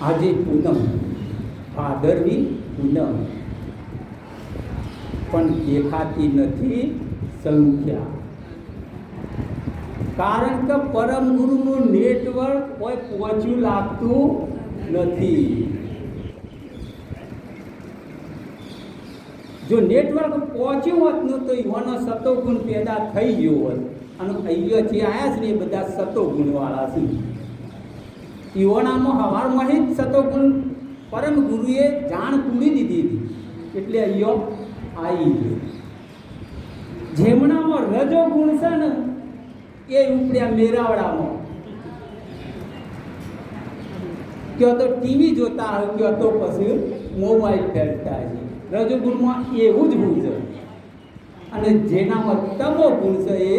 આજે પૂનમ, ભાદરવી પૂનમ, પણ દેખાતી નથી સંખ્યા. કારણ કે પરમ ગુરુનું નેટવર્ક કોઈ પહોંચ્યું લાગતું નથી. જો નેટવર્ક પહોંચ્યું હોત ને તો એવાનો સતોગુણ પેદા થઈ ગયો હોત. અને અહીંયા જે આવ્યા છે ને એ બધા સતોગુણવાળા છે. ઈઓનામાં હવારમાં જ સતોગુણ પરમ ગુરુએ જાણ પૂરી દીધી હતી, એટલે અહીંયા આવી ગયો. જેમનામાં રજો ગુણ છે ને એ ઉપડ્યા મેરાવડામાં. ક્યાં તો ટીવી જોતા હોય, ક્યાં તો પછી મોબાઈલ ફેરતા છે. રજોગુણમાં એવું જ ગુણ છે. અને જેનામાં તમો ગુણ છે એ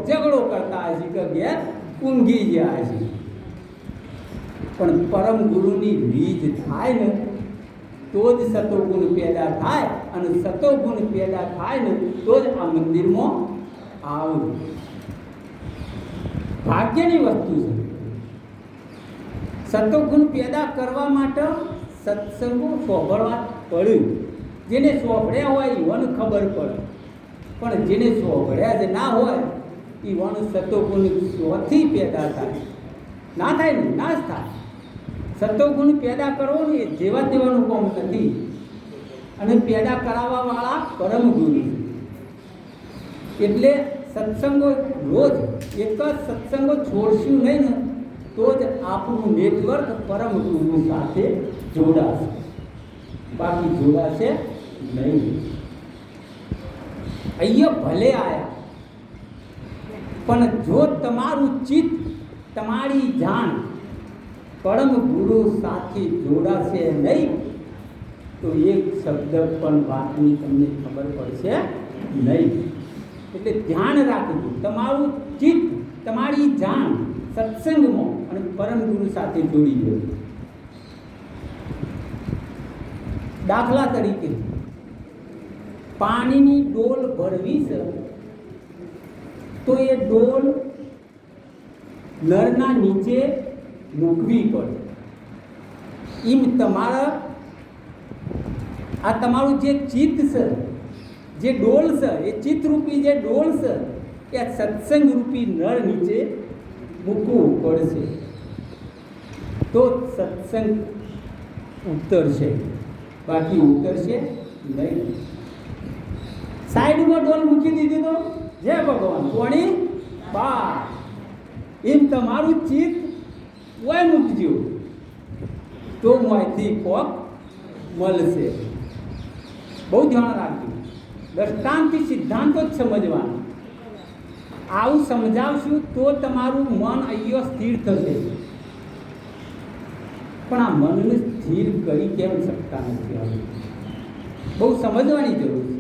ઝઘડો કરતા હશે કે ઘેર ઊંઘી ગયા છે. પણ પરમ ગુરુની રીત થાય ને તો જ સતોગુણ પેદા થાય, અને સતોગુણ પેદા થાય ને તો જ આ મંદિરમાં આવું. ભાગ્યની વસ્તુ છે. સતોગુણ પેદા કરવા માટે સત્સંગો સોંભળવા પડ્યું. જેને સોંભળ્યા હોય એવાને ખબર પડે, પણ જેને સોંભળ્યા જ ના હોય એવાનું સતોગુણ શોથી પેદા થાય? ના થાય ને, ના જ થાય. સતોગુણ પેદા કરવો ને એ જેવા તેવાનું કામ નથી. અને પેદા કરાવવાવાળા પરમ ગુરુ. એટલે સત્સંગો રોજ એક જ સત્સંગો છોડશું નહીં ને તો જ આપણું નેટવર્ક પરમ ગુરુ સાથે જોડાશે, બાકી જોડાશે નહીં. અહીંયા ભલે આવ્યા, પણ જો તમારું ચિત્ત, તમારી જાણ પરમ ગુરુ સાથે જોડાશે નહીં તો એક શબ્દ પણ વાતની તમને ખબર પડશે નહીં. એટલે ધ્યાન રાખજો, તમારું ચિત્ત, તમારી જાણ સત્સંગમાં અને પરમ ગુરુ સાથે જોડી દો. દાખલા તરીકે પાણીની ડોલ ભરવી છે તો એ ડોલ નળના નીચે મૂકવી પડે. એમ તમારા આ તમારું જે ચિત્ત છે, જે ડોલ છે, એ ચિત્તરૂપી જે ડોલ છે એ સત્સંગ રૂપી નળ નીચે મૂકવું પડશે તો સત્સંગ ઉતરશે, બાકી ઉતરશે નહીં. સાઈડમાં ડોલ મૂકી દીધી તો જય ભગવાન કોણી બા. એમ તમારું ચિત્ત ઓય મૂકજો તો માહિતી કોક મળશે. બહુ ધ્યાન રાખજો. દ્રષ્ટાંતથી સિદ્ધાંતો જ સમજવાનું. આવું સમજાવશું તો તમારું મન અહીંયા સ્થિર થશે. પણ આ મનને સ્થિર કરી કેમ શકતા નથી? બહુ સમજવાની જરૂર છે.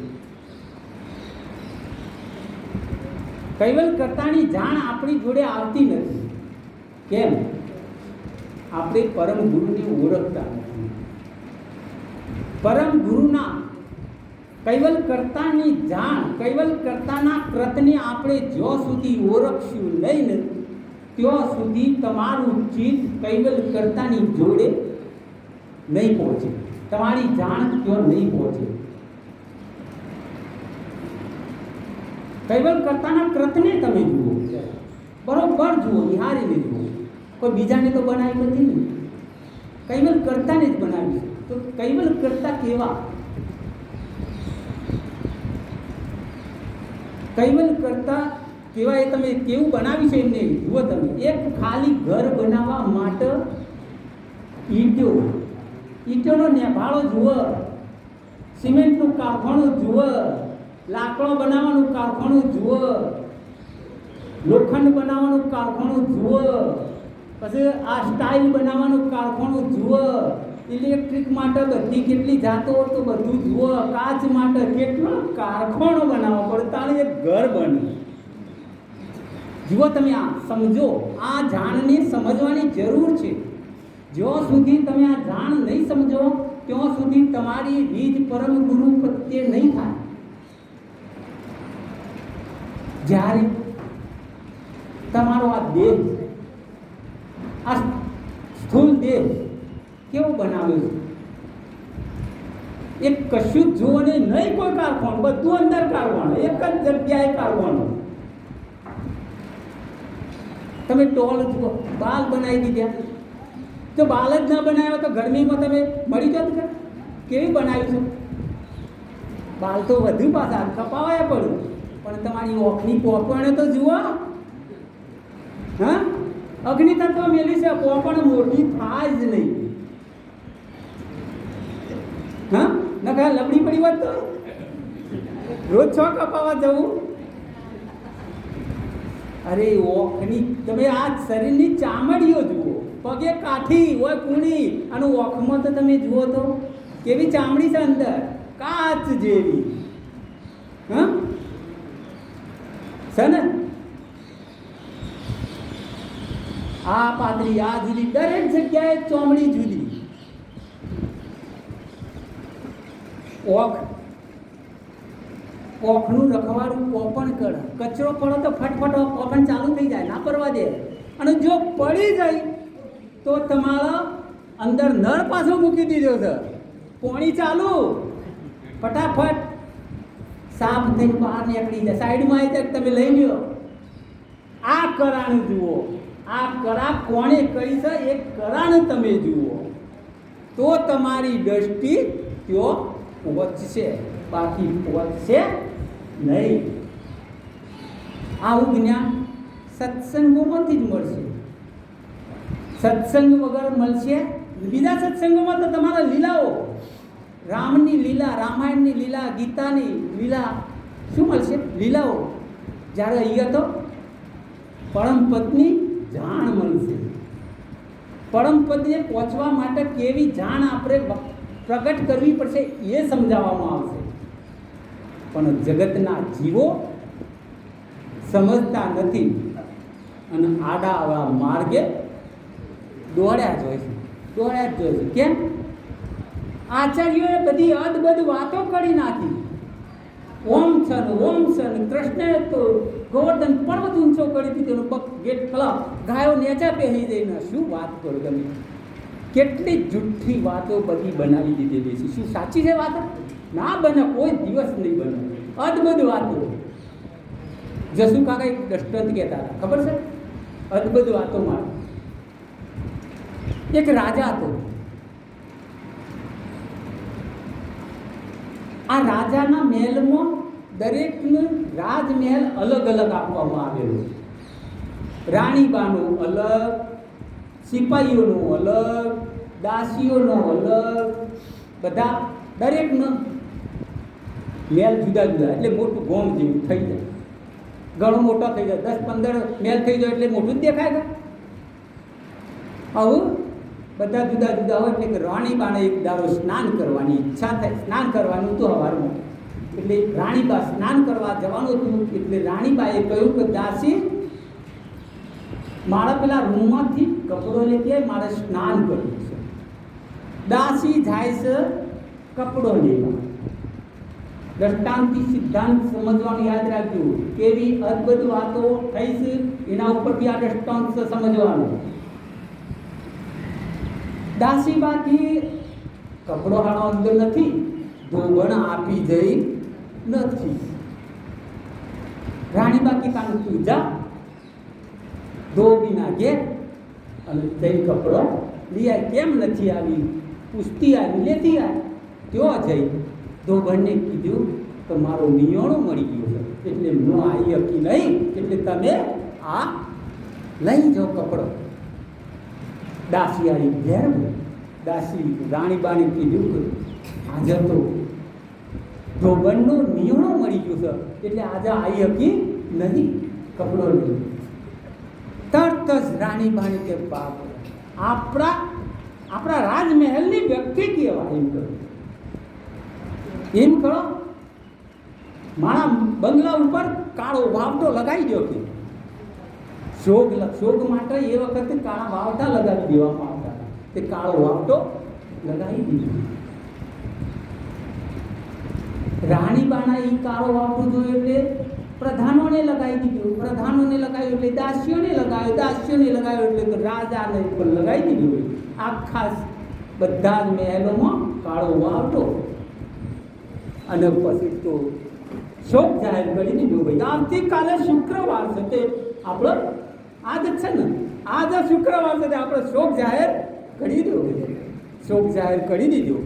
કૈવલ કરતાની જાણ આપણી જોડે આવતી નથી. કેમ? આપણે પરમ ગુરુને ઓળખતા નથી. પરમ ગુરુના કૈવલ કર્તાની જાણ, કૈવલ કર્તાના કૃતને આપણે જ્યાં સુધી ઓળખશું નહીં ને ત્યાં સુધી તમારું ચિત્ત કૈવલ કર્તાની જોડે નહીં પહોંચે, તમારી જાણ ત્યાં નહીં પહોંચે. કૈવલ કર્તાના કૃતને તમે જુઓ, બરોબર જુઓ, નિહારીને જુઓ. કોઈ બીજાને તો બનાવી નથી ને, કૈવલ કર્તાને જ બનાવી. તો કૈવલ કર્તા કેવા? કૈવલ કરતા કેવા એ તમે કેવું બનાવ્યું છે એમને જુઓ. તમે એક ખાલી ઘર બનાવવા માટે ઈંટોનો નેભાળો જુઓ, સિમેન્ટનું કારખાનું જુઓ, લાકડો બનાવવાનું કારખાનું જુઓ, લોખંડ બનાવવાનું કારખાનું જુઓ, પછી આ સ્ટાઇલ બનાવવાનું કારખાનું જુઓ, ઇલેક્ટ્રિક માટે બધી કેટલી જાતો તો બધું જુઓ, કાચ માટે કેટલો કારખાનો બનાવવો પડે તારે એક ઘર બને. જુઓ તમે આ સમજો, આ જાણને સમજવાની જરૂર છે. જ્યાં સુધી તમે આ જાણ નહીં સમજો ત્યાં સુધી તમારી રીત પરમ ગુરુ પ્રત્યે નહીં થાય. જ્યારે તમારો આ દેહ, આ સ્થૂળ દેહ કેવો બનાવ્યો છે? એક કશું જ જુઓ ને નહીં, કોઈ કારખાનું, બધું અંદર કાઢવાનું, એક જ જગ્યાએ કાઢવાનું. તમે ટોલ જુઓ, બાલ બનાવી દીધા. જો બાલ જ ના બનાવ્યા તો ગરમીમાં તમે મળી જાત કે કેવી બનાવી છે? બાલ તો વધુ પાછા કપાવાયા પડ્યું, પણ તમારી ઓખની પોપણે તો જુઓ. હા, અગ્નિ તત્વ મેલી છે, પોપણ મોટી થાય જ નહીં. હા, નખા લબડી પડી હોત તો રોજ છ કપાવા જવું. અરે ઓખની તમે આ શરીરની ચામડીઓ જુઓ, પગે કાઠી હોય કૂણી, અને ઓખમાં તો તમે જુઓ તો કેવી ચામડી છે અંદર, કાચ જેવી. હા છે ને? આ પાતળી, આ જુદી, દરેક જગ્યાએ ચોમડી જુદી. ઓખનું રખવાડું પોપણ કરે, કચરો પડો તો ફટફટ પોપણ ચાલુ થઈ જાય, ના પડવા દે. અને જો પડી જાય તો તમારા અંદર નળ પાછો મૂકી દીધો છે, પોણી ચાલુ, ફટાફટ સાફ થઈને બહાર નીકળી જાય, સાઈડમાં આવી જાય, તમે લઈ લો. આ કરાણ જુઓ, આ કરા કોણે કરી છે એ કરાણ તમે જુઓ, તો તમારી દ્રષ્ટિ ત્યાં પહોંચશે, બાકી પહોંચશે નહીં. આવું જ્ઞાન સત્સંગોમાંથી જ મળશે. સત્સંગ વગર મળશે? બીજા સત્સંગોમાં તો તમારા લીલાઓ, રામની લીલા, રામાયણની લીલા, ગીતાની લીલા, શું મળશે? લીલાઓ. જ્યારે અહીંયા તો પરમ પદની જાણ મળશે. પરમ પદને પહોંચવા માટે કેવી જાણ આપણે પ્રગટ કરવી પડશે એ સમજાવવામાં આવશે. પણ જગતના જીવો સમજતા નથી અને આડા માર્ગે દોડ્યા જ હોય છે, દોડ્યા જ હોય છે. કેમ? આચાર્યોએ બધી અદબદ વાતો કરી નાખી. ઓમ છન, કૃષ્ણએ તો ગોવર્ધન પર્વત ઊંચો કરી દીધો, પગ ગેટ ખલાવ, ગાયો નેચા પહેરી દઈને. શું વાત કરો તમે? કેટલી જુઠ્ઠી વાતો બધી બનાવી દીધેલી છે. શું સાચી છે વાતો? ના બને, કોઈ દિવસ નહીં બને. અદબદ વાતો. જસુ કાકા એક દ્રષ્ટાંત કહેતા હતા, ખબર છે? અદબદ વાતોમાં એક રાજા હતો. આ રાજાના મહેલમાં દરેકનું રાજમહેલ અલગ અલગ આપવામાં આવેલું. રાણીબાનું અલગ, સિપાહીઓનું અલગ, દાસીઓનો અલગ, બધા દરેકનો મહેલ જુદા જુદા. એટલે મોટું ગોમ જેવું થઈ જાય, ઘણો મોટો થઈ જાય, 10-15 મહેલ થઈ જાય એટલે મોટું જ દેખાય. આવું બધા જુદા જુદા હોય. એટલે કે રાણીબાને એક દાડો સ્નાન કરવાની ઈચ્છા થાય. સ્નાન કરવાનું તો સવારમાં એટલે રાણીબા સ્નાન કરવા જવાનું હતું. એટલે રાણીબાએ કહ્યું કે દાસી, મારા પેલા રૂમમાંથી કપડો લેતી આય, મારે સ્નાન કરવું છે. દાસી જાય છે કપડો લેવા. દ્રષ્ટાંતથી સિદ્ધાંત સમજવાનું યાદ રાખજો. કેવી અદ્ભુત વાતો થઈ છે એના ઉપરથી આ દ્રષ્ટાંત સમજવાનું. દાસીબાથી કપડો હાણો અંદર નથી, ધોબણ આપી જઈ નથી. રાણીબા કીતાનું પૂજા ધોબીના ઘેર અને જઈ કપડો લઈ આવી. કેમ નથી આવી? પૂછતી આવી, લેતી આવી. ત્યાં જઈ ધોબણને કીધું કે મારો નિયોણો મળી ગયો છે, એટલે હું આવી શકી નહીં, એટલે તમે આ લઈ જાઓ કપડો. દાસી આવી ઘેર. દાસી રાણીબાને કીધું કે આજે તો ધોબણનો નિયોણો મળી ગયો છે, એટલે આજે આવી શકી નહીં કપડો લઈ. તરત જ રાણીબાને કે બાપ, આપણા રાજમહેલની વ્યક્તિ કહેવાય. એમ કરો, મારા બંગલા ઉપર કાળો વાવટો લગાવી દો. કે શોગ માટે એ વખતે કાળા વાવટા લગાવી દેવામાં આવતા હતા. તે કાળો વાવટો લગાવી દીધો. રાણીબાના એ કાળો વાવટો જોયો એટલે પ્રધાનોને લગાવી દીધું. પ્રધાનોને લગાવ્યું એટલે દાસીઓને લગાવ્યો. દાસીઓને લગાવ્યો એટલે રાજાને પણ લગાવી દીધું. આખા બધા જ મહેલોમાં કાળો વાવટો. અને પછી તો શોક જાહેર કરી દીધું. ભાઈ આવતીકાલે શુક્રવાર છે, તે આપણો આજ છે ને, આજ શુક્રવાર છે, આપણે શોક જાહેર કરી દીધો. શોક જાહેર કરી દીધો.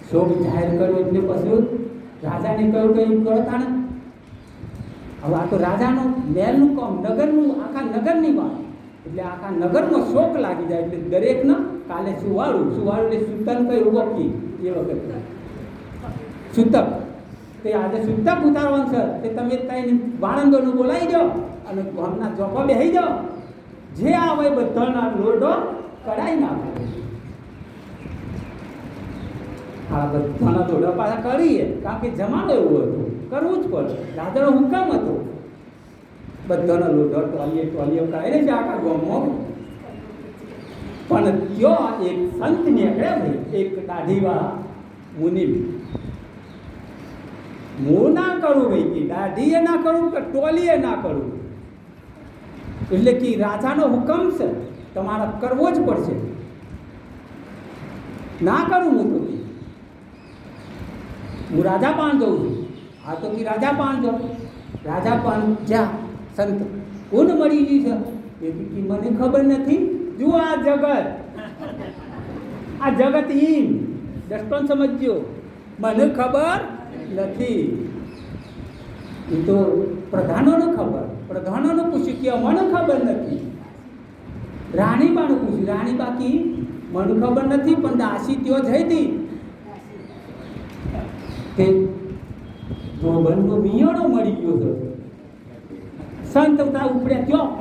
શોક જાહેર કર્યો એટલે પછી રાજાને કહ્યું કે એમ કરતા ને, હવે આ તો રાજાનું મહેલનું કામ, નગરનું, આખા નગરની વાત. એટલે આખા નગરમાં શોક લાગી જાય. એટલે દરેકને કાલે સુવાળું એટલે સૂતક કઈ વખતી એ વખત સૂતક તે આજે સૂતક ઉતારવાનું છે. તે તમે ત્યાં વાળંદોનું બોલાવી દો અને ગામના ચોપા બેસી જાઓ. જે આવે બધાના લોટો કઢાઈ નાખો. આ બધાના લોટા પાછા કરીએ, કારણ કે જમાનો એવું હતું, કરવું જ પડે. રાજાનો હુકમ હતો. બધાના લોટો ટોલીએ કરાવી છે આખા ગામમાં. પણ ત્યાં એક સંત નીકળ્યા ભાઈ, એક દાઢીવાળા મુનિ. હું ના કરું ભાઈ, કે દાઢીએ ના કરું કે ટોલીએ ના કરું. એટલે કે રાજાનો હુકમ છે, તમારે કરવો જ પડશે. ના કરું હું તો, હું રાજા પાન જઉં છું. આ તો કે રાજા પાન જાઉં. રાજા પાન જ્યાં સંત કોણ મળી ગયું છે? એ કે મને ખબર નથી. જુઓ આ જગત ઈમ દર્શન સમજ્યો, મને ખબર નથી. એ તો પ્રધાનોને ખબર. પ્રધાનોને પૂછ્યું કે મને ખબર નથી. રાણીબાનું પૂછ્યું. રાણીબા કી મને ખબર નથી, પણ દાસી ત્યાં જઈ હતી કે ધોબણનો મિયાણો મળી ગયો છે. સંત ઉપડ્યા ત્યાં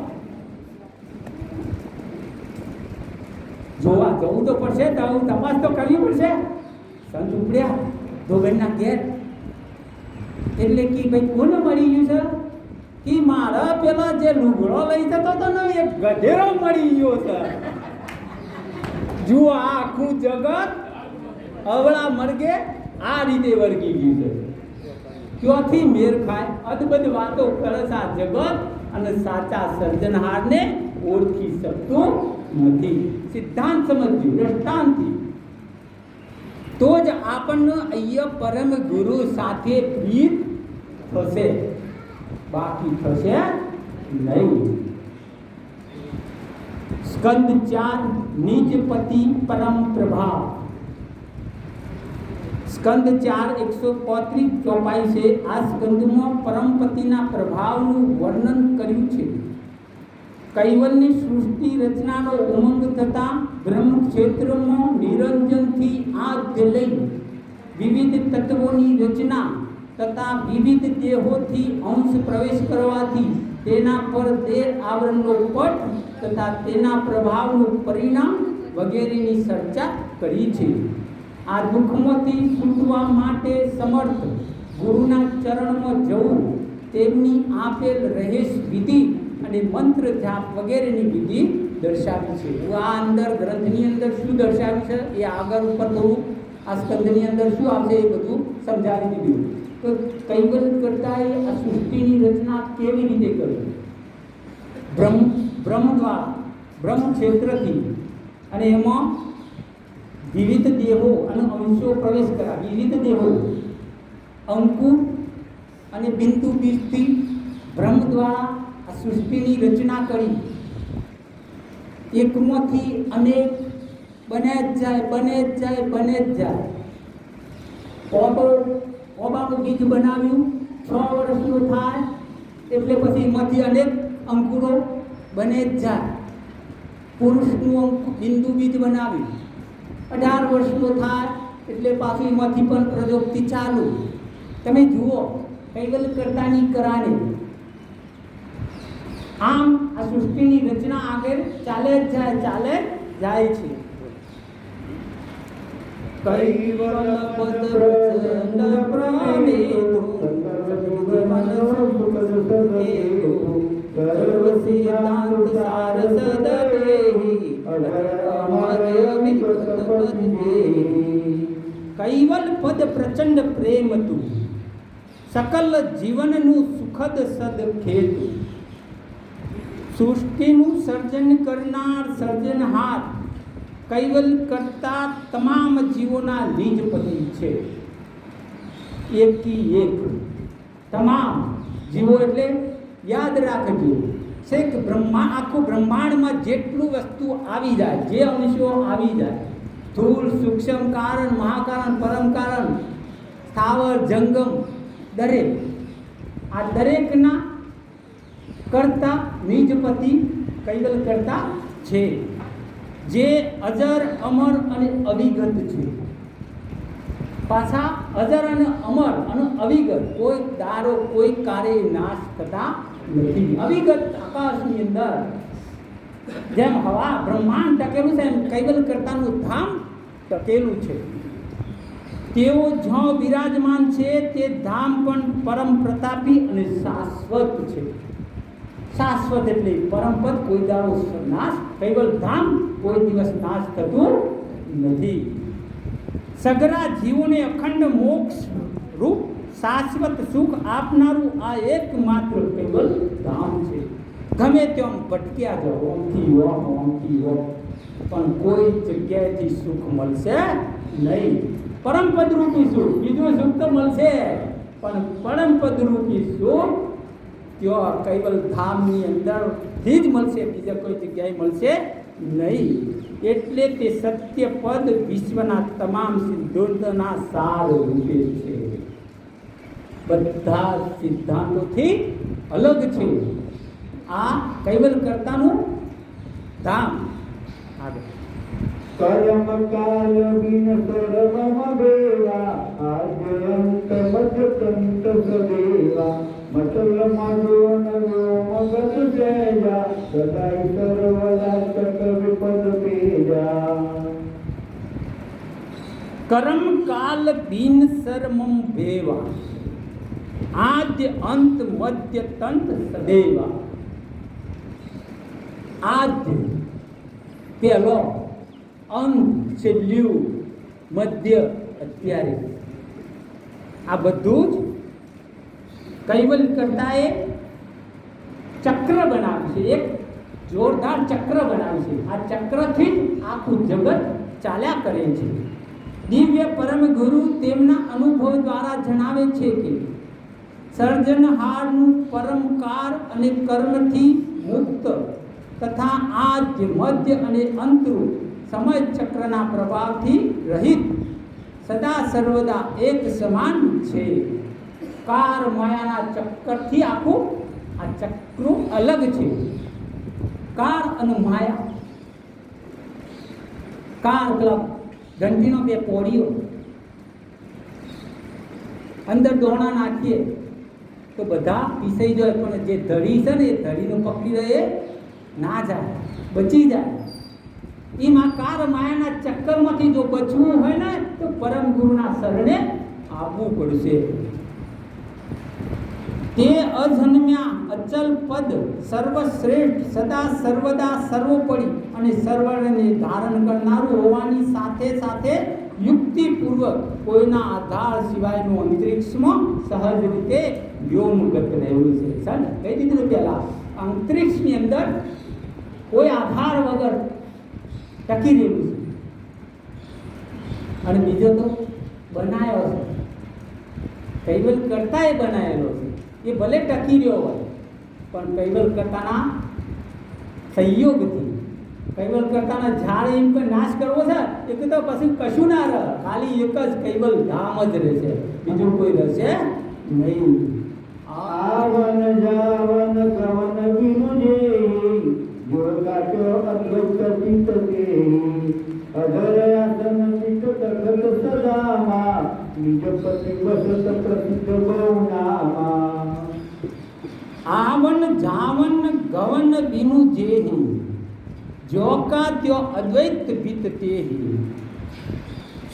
જોવા જવું તો પડશે, તો તપાસ તો કરવી પડશે. સંત ઉપડ્યા ધોબણના ઘેર. એટલે કે ભાઈ કોને મળી ગયું છે? કે મારા પેલા જે લુગડો લઈ જતો હતો ને, એક ગધેડો મળી ગયો છે. જુઓ આ આખું જગત અવળા મર્ગે આ રીતે વર્ગી ગયું છે. ક્યાંથી મેર ખાય? અદભુત વાતો કરે છે આ જગત, અને સાચા સર્જનહારને ઓળખી શકતું નથી. સિદ્ધાંત સમજ્યું દ્રષ્ટાંતથી, તો જ આપણને અહીંયા પરમ ગુરુ સાથે પ્રીત થશે, બાકી થશે નહીં. સ્કંદ 4 નિજપતિ પરમ પ્રભાવ. સ્કંદ 4 135 ચોપાઈ છે. આ સ્કંદમાં પરમપતિના પ્રભાવનું વર્ણન કર્યું છે. કૈવલ્યની સૃષ્ટિ રચનાનો ઉમંગ થતા બ્રહ્મ ક્ષેત્રમાં નિરંજનથી આદ્ય લઈ વિવિધ તત્વોની રચના તથા વિવિધ દેહોથી અંશ પ્રવેશ કરવાથી તેના પર દેહ આવરણનો પટ તથા તેના પ્રભાવનું પરિણામ વગેરેની ચર્ચા કરી છે. આ દુઃખમાંથી છૂટવા માટે સમર્થ ગુરુના ચરણમાં જવું, તેમની આપેલ રહેશ વિધિ અને મંત્ર જાપ વગેરેની વિધિ દર્શાવી છે. આ અંદર ગ્રંથની અંદર શું દર્શાવ્યું છે એ આગળ ઉપર થોડું આ સ્કંદની અંદર શું આવશે એ બધું સમજાવી દીધું. તો કૈવલ્ય કરતાએ આ સૃષ્ટિની રચના કેવી રીતે કરી? બ્રહ્મ દ્વારા, બ્રહ્મ ક્ષેત્રથી, અને એમાં વિવિધ દેહો અને અંશો પ્રવેશ કર્યા. વિવિધ દેહો અંકુર અને બિંદુ બીજથી બ્રહ્મ દ્વારા આ સૃષ્ટિની રચના કરી. એકમાંથી અનેક બને જ જાય, બને જ જાય, બને જ જાય. ઓબાનું બીજ બનાવ્યું, 6 વર્ષનું થાય એટલે પછી એમાંથી અનેક અંકુરો બને જ જાય. પુરુષનું બિંદુ બીજ બનાવ્યું, 18 વર્ષનો થાય એટલે પાછું એમાંથી પણ પ્રયોગથી ચાલુ. તમે જુઓ કૈવલ્ય કરતાની કરાને. આમ આ સૃષ્ટિની રચના આગળ ચાલે જ જાય છે. કૈવલ પદ પ્રચંડ પ્રમેદો સર્વ સિદ્ધાંત સાર સદદેહી અમર વિપત પદદેહી. કૈવલ પદ પ્રચંડ પ્રેમ તું, સકલ જીવનનું સુખદ સદ ખેતુ. સૃષ્ટિનું સર્જન કરનાર સર્જનહાર કૈવલ્ય કરતા તમામ જીવોના નિજપતિ છે. એકી એક તમામ જીવો એટલે યાદ રાખજો, છેક આખું બ્રહ્માંડમાં જેટલું વસ્તુ આવી જાય, જે અંશો આવી જાય, સ્થૂળ સૂક્ષ્મ કારણ, મહાકારણ, પરમ કારણ, સ્થાવર જંગમ, દરેક આ દરેકના કરતા નિજપતિ કૈવલ્ય કરતા છે, જે અજર અમર અને અવિગત છે. પાછા અજર અને અમર અને અવિગત, કોઈ દારો કોઈ કાર્ય નાશ થતા નથી. અવિગત આકાશની અંદર જેમ હવા બ્રહ્માંડ ટકેલું છે એમ કૈવલ્ય કરતાનું ધામ ટકેલું છે. તેઓ જ્યાં બિરાજમાન છે તે ધામ પણ પરમ પ્રતાપી અને શાશ્વત છે. શાશ્વત એટલે પરમપદ, કોઈ દાડો નાશ, કૈવલ્ય ધામ કોઈ દિવસ નાશ થતું નથી. સગરા જીવોને અખંડ મોક્ષ રૂપ શાશ્વત સુખ આપનારું આ એકમાત્ર કૈવલ્ય ધામ છે. ગમે તેમ ભટક્યા જાઓ, આમથી ઓમ, પણ કોઈ જગ્યાએથી સુખ મળશે નહીં. પરમપદ રૂપી સુખ, બીજું સુખ તો મળશે, પણ પરમપદ રૂપી સુખ ત્યાં કૈવલ્ય ધામની અંદરથી જ મળશે, બીજા કોઈ જગ્યાએ મળશે નહીં. એટલે તે સત્ય પદ વિશ્વના તમામ સિદ્ધાંતોના સાર રૂપે છે. બધા સિદ્ધાંતોથી અલગ છે આ કૈવલ્ય કરતાનું ધામ. કર્મ કાલ બિન સર્વમ દેવા, આદ્યંત મધ્યંત સદેવા, મતલ માધો નવો મગત જયા, સદાય સર્વદા સક વિપદ પેજા. કર્મ કાલ બિન સર્વમ ભેવા, આદ્ય અંત મધ્ય તંત સદેવા. આદ્ય પહેલો, અંત છેલ્લું, મધ્ય અત્યારે, આ બધું જ કૈવલ્ય કરતાએ ચક્ર બનાવ્યું છે. એક જોરદાર ચક્ર બનાવ્યું છે. આ ચક્રથી આખું જગત ચાલ્યા કરે છે. દિવ્ય પરમ ગુરુ તેમના અનુભવ દ્વારા જણાવે છે કે સર્જનહારનું પરમકાર અને કર્મથી મુક્ત તથા આદ્ય મધ્ય અને અંતરૂપ સમય ચક્રના પ્રભાવથી રહિત સદા સર્વદા એક સમાન છે. કાર માયાના ચક્કરથી આખું આ ચક્રો અલગ છે. કાર અને માયા, કાર પેલા ઘંટીનો બે પોળીઓ, અંદર દોણા નાખીએ તો બધા પીસાઈ જાય, પણ જે ધડી છે ને એ ધડીનું પકડી રહે ના જાય, બચી જાય. એમાં કાર માયાના ચક્કરમાંથી જો બચવું હોય ને તો પરમ ગુરુના શરણે આવવું પડશે. તે અજન્મ્યા અચલ પદ સર્વશ્રેષ્ઠ સદા સર્વદા સર્વોપરી અને સર્વને ધારણ કરનારું હોવાની સાથે સાથે યુક્તિપૂર્વક કોઈના આધાર સિવાયનું અંતરિક્ષમાં સહજ રીતે વ્યોમગત રહેલું છે. સાહેબ કહી દીધું પહેલા, અંતરિક્ષની અંદર કોઈ આધાર વગર ટકી રહેલું છે. અને બીજો તો બનાવ્યો છે, કૈવલ કરતા એ બનાવેલો છે. એ ભલે ટકી રહ્યો હોય પણ કૈવલ કરતાના સંયોગથી, કૈવલ કરતાના ઝાડ એમ કોઈ નાશ કરવો છે એક તો પછી કશું ના રહે, ખાલી એક જ કૈવલ ધામ જ રહેશે, બીજું કોઈ રહેશે નહીં. આવન જાવન કવન વિનુ જે જો કાચો અદ્વૈત ચિત્ત તે અધર આસન ચિત્ત તખત સદામાં નિજ પતિ વસત પ્રસિદ્ધ બહુનામા. આવન જાવન ગવન બિનુ જેહી જો કા ત્યો અદ્વૈત ભીત તેહી.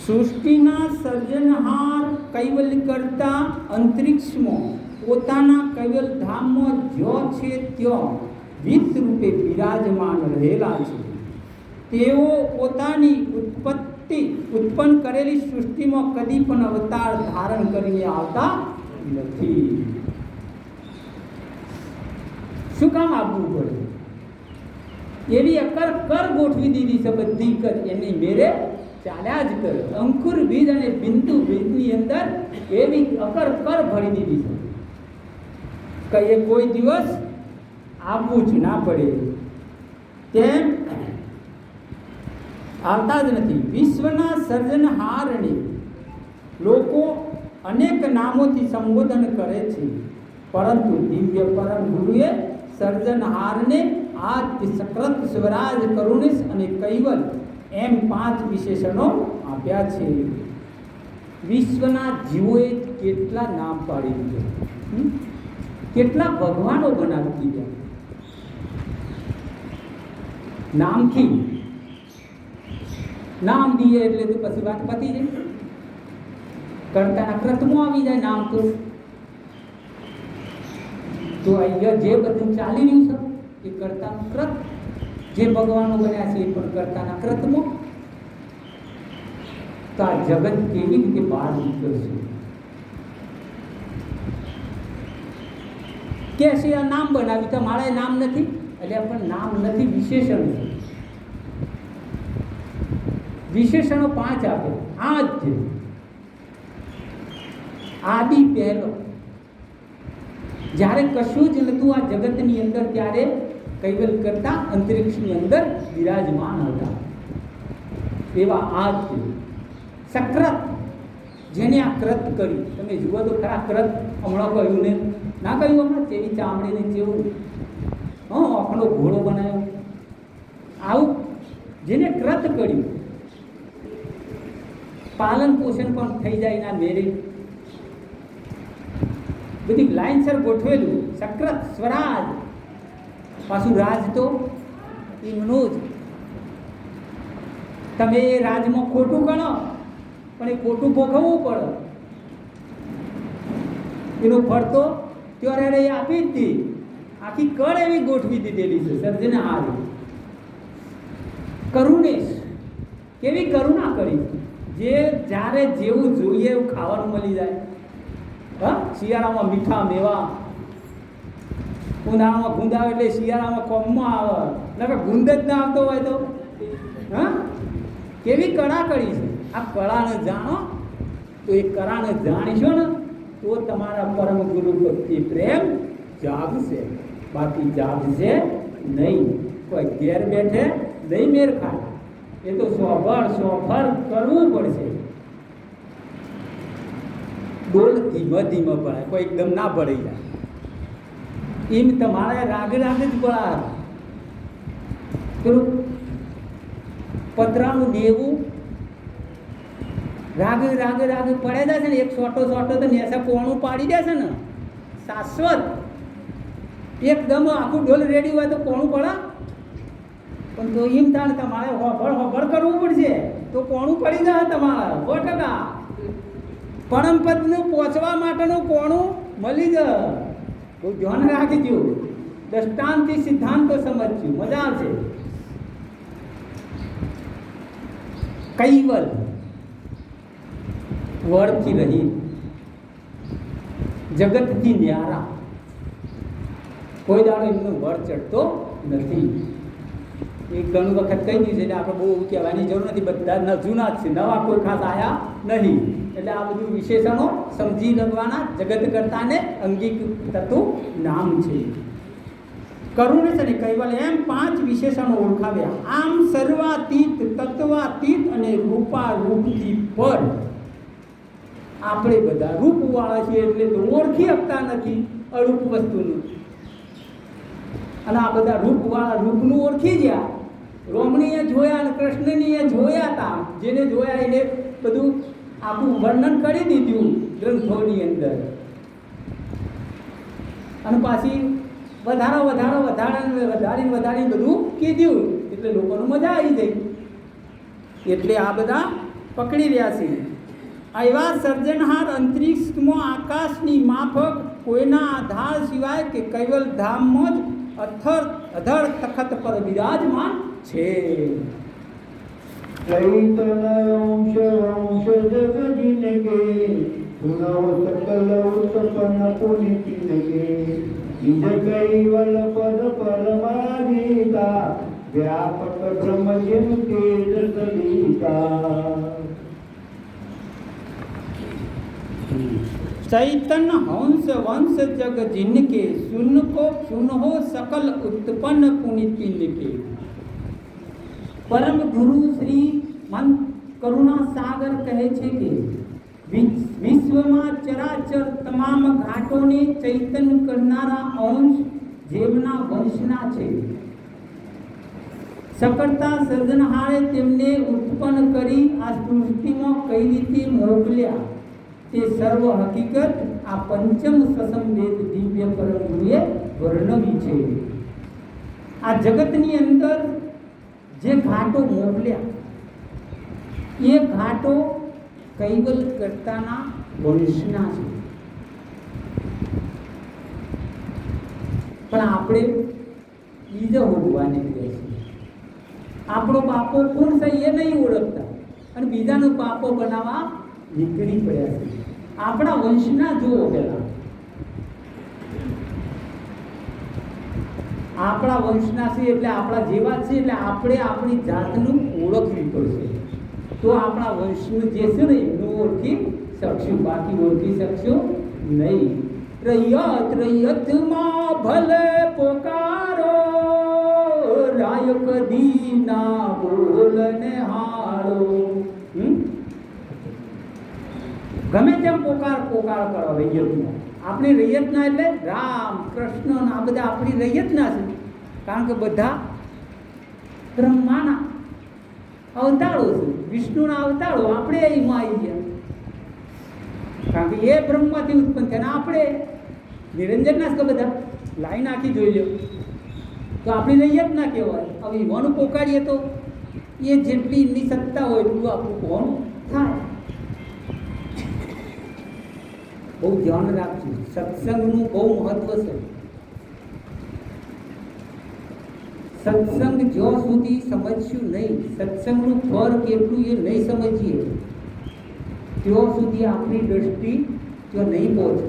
સૃષ્ટિના સર્જનહાર કૈવલ કરતા અંતરિક્ષમાં પોતાના કૈવલ ધામમાં જો છે ત્યો વિત રૂપે બિરાજમાન રહેલા છે. તેઓ પોતાની ઉત્પન્ન કરેલી સૃષ્ટિમાં કદી પણ અવતાર ધારણ કરીને આવતા નથી. શું કામ આપવું પડે? એવી અકર કર ગોઠવી દીધી છે, બધી કર એની મેરે ચાલ્યા જ કરે. અંકુર બીજ અને બિંદુ બીજની અંદર એવી અકર કર ભરી દીધી છે કે એ કોઈ દિવસ આપવું જ ના પડે તેમ આવતા જ નથી. વિશ્વના સર્જનહારને લોકો અનેક નામોથી સંબોધન કરે છે, પરંતુ દિવ્ય પરમ ગુરુએ સર્જનહારને આદ્ય સક્રત સ્વરાજ કરુણેશ અને કૈવલ એમ 5 વિશેષણો આપ્યા છે. વિશ્વના જીવોએ કેટલા નામ પાડી દીધા, કેટલા ભગવાનો બનાવી દીધા નામથી. નામ દઈએ એટલે તો પછી વાત પતી જાય. કરતાના કૃતમાં આવી જાય નામ તો અહીંયા જે બધું ચાલી રહ્યું છે એ કરતાનું કૃત, જે ભગવાનો બન્યા છે એ પણ કરતાના કૃતમાં. તો આ જગત કેવી રીતે બહાર નીકળશે? કે છે આ નામ બનાવી તો મારે નામ નથી, એટલે પણ નામ નથી, વિશેષણ છે. વિશેષણો 5 આપે. આ જ છે આદિ પહેલો. જ્યારે કશું જ નતું આ જગતની અંદર ત્યારે કૈવલ કરતા અંતરિક્ષની અંદર બિરાજમાન હતા. એવા આ જ છે સક્રત, જેને આ કૃત કરી. તમે જુઓ તો ખરા કૃત હમણાં કહ્યું ને, ના કહ્યું હમણાં જેવી ચામડીને જેવું આખનો ઘોડો બનાવ્યો, આવું જેને કૃત કર્યું. પાલન પોષણ પણ થઈ જાય ના મેરે, બધી લાઈનસર ગોઠવેલું. સક્રત સ્વરાજ, પાછું રાજ તો એમનું જ. તમે એ રાજમાં ખોટું ગણો પણ એ ખોટું ભોગવવું પડે. એનું ફળ તો ત્યારે એ આપી જ દી. આખી કળ એવી ગોઠવી દીધેલી છે સર્જનહાર. કરુણેશ, કેવી કરુણા કરી, જે જ્યારે જેવું જોઈએ એવું ખાવાનું મળી જાય. શિયાળામાં મીઠા મેવા, ઉનાળામાં ગુંદ આવે એટલે શિયાળામાં કોમમાં આવે, નકર ગુંદ જ ના આવતો હોય તો કેવી કળા કરી છે. આ કળાને જાણો તો એ કળાને જાણીશો ને તો તમારા પરમ ગુરુ પ્રત્યે પ્રેમ જાગશે, બાકી જાગશે નહીં. કોઈ ઘેર બેઠે નહીં મેર ખાય, એ તો સોફર કરવું પડશે. ડોલ ધીમે ધીમે ભરાય, કોઈ એકદમ ના ભરાઈ જાય. એમ તમારે રાગ જ ભળા. પેલું પતરાનું દેવું રાગ પડે જાય છે ને, એક સોટો તો નેસા કોણું પાડી દે છે ને શાશ્વત. એકદમ આખું ડોલ રેડી હોય તો કોણું પડે, પણ તો એમ થાય તમારે હોભળ કરવું પડશે, તો કોણું પડી જાય તમારે 100%. પરમપદનું પહોંચવા માટેનું કોણું મળી જાય. બહુ ધ્યાન રાખીજો, દ્રષ્ટાંતથી સિદ્ધાંતો સમજજો, મજા આવશે. કૈવલ વળથી રહી, જગતથી ન્યારા, કોઈ દાડો એમનો વળ ચડતો નથી. એ ઘણું વખત કહી દીધું છે એટલે આપણે બહુ કહેવાની જરૂર નથી. બધા જૂના જ છે, નવા કોઈ ખાસ આયા નહીં. એટલે આ બધું વિશેષણો સમજી લેવાના. જગત કરતાને અંગીકૃત થતું નામ છે. કરુણ છે ને કૈવલ, એમ 5 વિશેષણો ઓળખાવ્યા. આમ સર્વાતીત, તત્વાતીત અને રૂપારૂપથી પર. આપણે બધા રૂપવાળા છીએ એટલે તો ઓળખી શકતા નથી અરૂપ વસ્તુનું. અને આ બધા રૂપવાળા રૂપનું ઓળખી ગયા. રોમણીએ જોયા અને કૃષ્ણનીએ જોયા હતા. જેને જોયા એને બધું આખું વર્ણન કરી દીધું ગ્રંથોની અંદર. અને પાછી વધારીને બધું કીધું એટલે લોકોને મજા આવી ગઈ. એટલે આ બધા પકડી રહ્યા છે. એવા સર્જનહાર અંતરિક્ષમાં આકાશની માફક કોઈના આધાર સિવાય કે કૈવલ ધામમાં જ અધર તખત પર બિરાજમાન છે. ચૈતન અંશ જગ જીનકે, સુનવ સકલ ઉત્પન્ન પુનિતિનકે, ઇજ કૈવલ પદ પરમાધિકા, વ્યાપક બ્રહ્મ જેમ તેજ સદિકા. चैतन हंस वंश जग जिनके, सुनहो सकल उत्पन्न पुनितिनके. परम गुरु श्री मन करुणा सागर કહે છે કે વિશ્વમાં ચરાચર તમામ ઘાટોને ચૈતન કરનારા અંશ જેમના વંશના છે. સકળતા સર્જનહારે તેમને ઉત્પન્ન કરી આ સૃષ્ટિમાં કઈ રીતે મોકલ્યા તે સર્વ હકીકત આ પંચમ સસંવેદ દિવ્ય પરમ ગુરુએ વર્ણવી છે. આ જગતની અંદર જે ઘાટો મોકલ્યા એ ઘાટો કૈવલ કરતાના વંશના છે. પણ આપણે બીજા ઓળખવા નીકળ્યા છીએ. આપણો બાપો કોણ છે એ નહીં ઓળખતા અને બીજાનો બાપો બનાવવા નીકળી પડ્યા છે. આપણા વંશના જુઓ પેલા, આપણા વંશના છે એટલે આપણા જેવા છે એટલે આપણે આપણી જાતનું ઓળખવી પડશે. તો આપણા વંશનું જે છે ને એનું ઓળખી શકશું, બાકી ઓળખી શકશું નહીં. રૈયતમાં ભલે પોકારો, રાય કદી ના બોલને હારો. ગમે તેમ પોકાર કરો રૈયતમાં. આપણી રૈયતના એટલે રામ કૃષ્ણ આ બધા આપણી રૈયતના છે. કારણ કે બધા બ્રહ્માના અવતારો છે, વિષ્ણુના અવતારો. આપણે એમાં આવી ગયા કારણ કે એ બ્રહ્માથી ઉત્પન્ન થયા. આપણે નિરંજનના જ બધા લાઈન આખી જોઈ લો તો આપણી રૈયત ના કહેવાય. હવે વણ પોકારીએ તો એ જેટલી એમની સત્તા હોય એટલું આપણું કોણ થાય. બહુ ધ્યાન રાખજો, સત્સંગનું બહુ મહત્વ છે. સત્સંગ જ્યાં સુધી સમજશું નહીં, સત્સંગનું ફળ કેટલું એ નહીં સમજીએ ત્યાં સુધી આપણી દ્રષ્ટિ ત્યાં નહીં પહોંચે.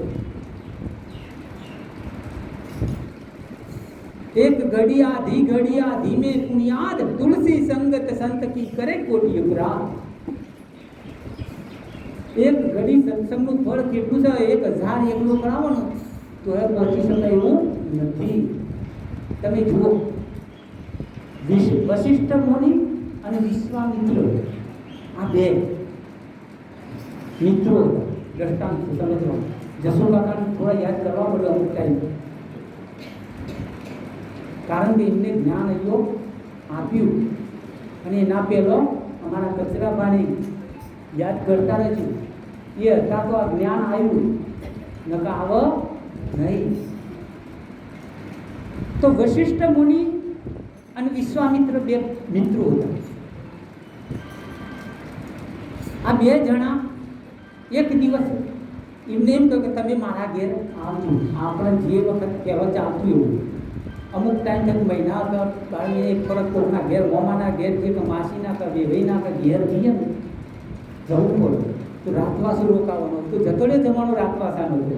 एक घड़िया धी घड़िया धीमे पुनियाद, तुलसी संगत संत की करे कोटि अपराध. એક ઘડી સત્સંગનું ફળ કેટલું છે? 1000 એકલો કરાવો ને તો એ પહોંચી શકાય એવું નથી. તમે જુઓ વશિષ્ઠ મુનિ અને વિશ્વામિત્ર આ બે મિત્રો દ્રષ્ટાંત સમજવા. જસુ કાકાને થોડા યાદ કરવા પડે અમુક ટાઈમ, કારણ કે એમને જ્ઞાન અહીંયા આપ્યું અને એના પહેલો અમારા કચરાભાણી યાદ કરતા રહેજો. એ હતા તો આ જ્ઞાન આવ્યું, નકા આવ નહીં. તો વશિષ્ઠ મુનિ અને વિશ્વામિત્ર બે મિત્રો હતા. આ બે જણા એક દિવસ એમને એમ કહ્યું કે તમે મારા ઘેર આવજો. આપણે જે વખત કહેવા ચાલતું એવું અમુક ટાઈમ તક મહિના બાળને એક ફરક કોકના ઘેર મોમાના ઘેર કે માસીના કે વેવાઈના કે ઘેર જઈએ ને જવું પડે તો રાતવાસો રોકાવાનો તો જતોડે જમાનો રાતવાસાનો હતો.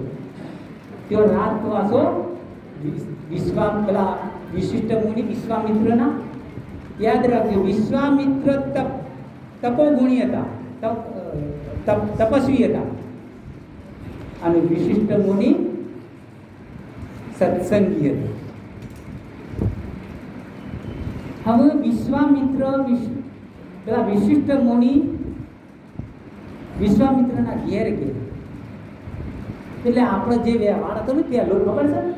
તેઓ રાતવાસો પેલા વિશિષ્ટ મુનિ વિશ્વામિત્રના યાદ રાખજો. વિશ્વામિત્ર તપોગુણી હતા, તપસ્વી હતા અને વિશિષ્ટ મુનિ સત્સંગી હતા. હવે વિશ્વામિત્ર પેલા વિશિષ્ટ મુનિ વિશ્વામિત્રના ઘેર ગયા. એટલે આપણો જે વ્યવહાર હતો ને પહેલો ખબર છે ને,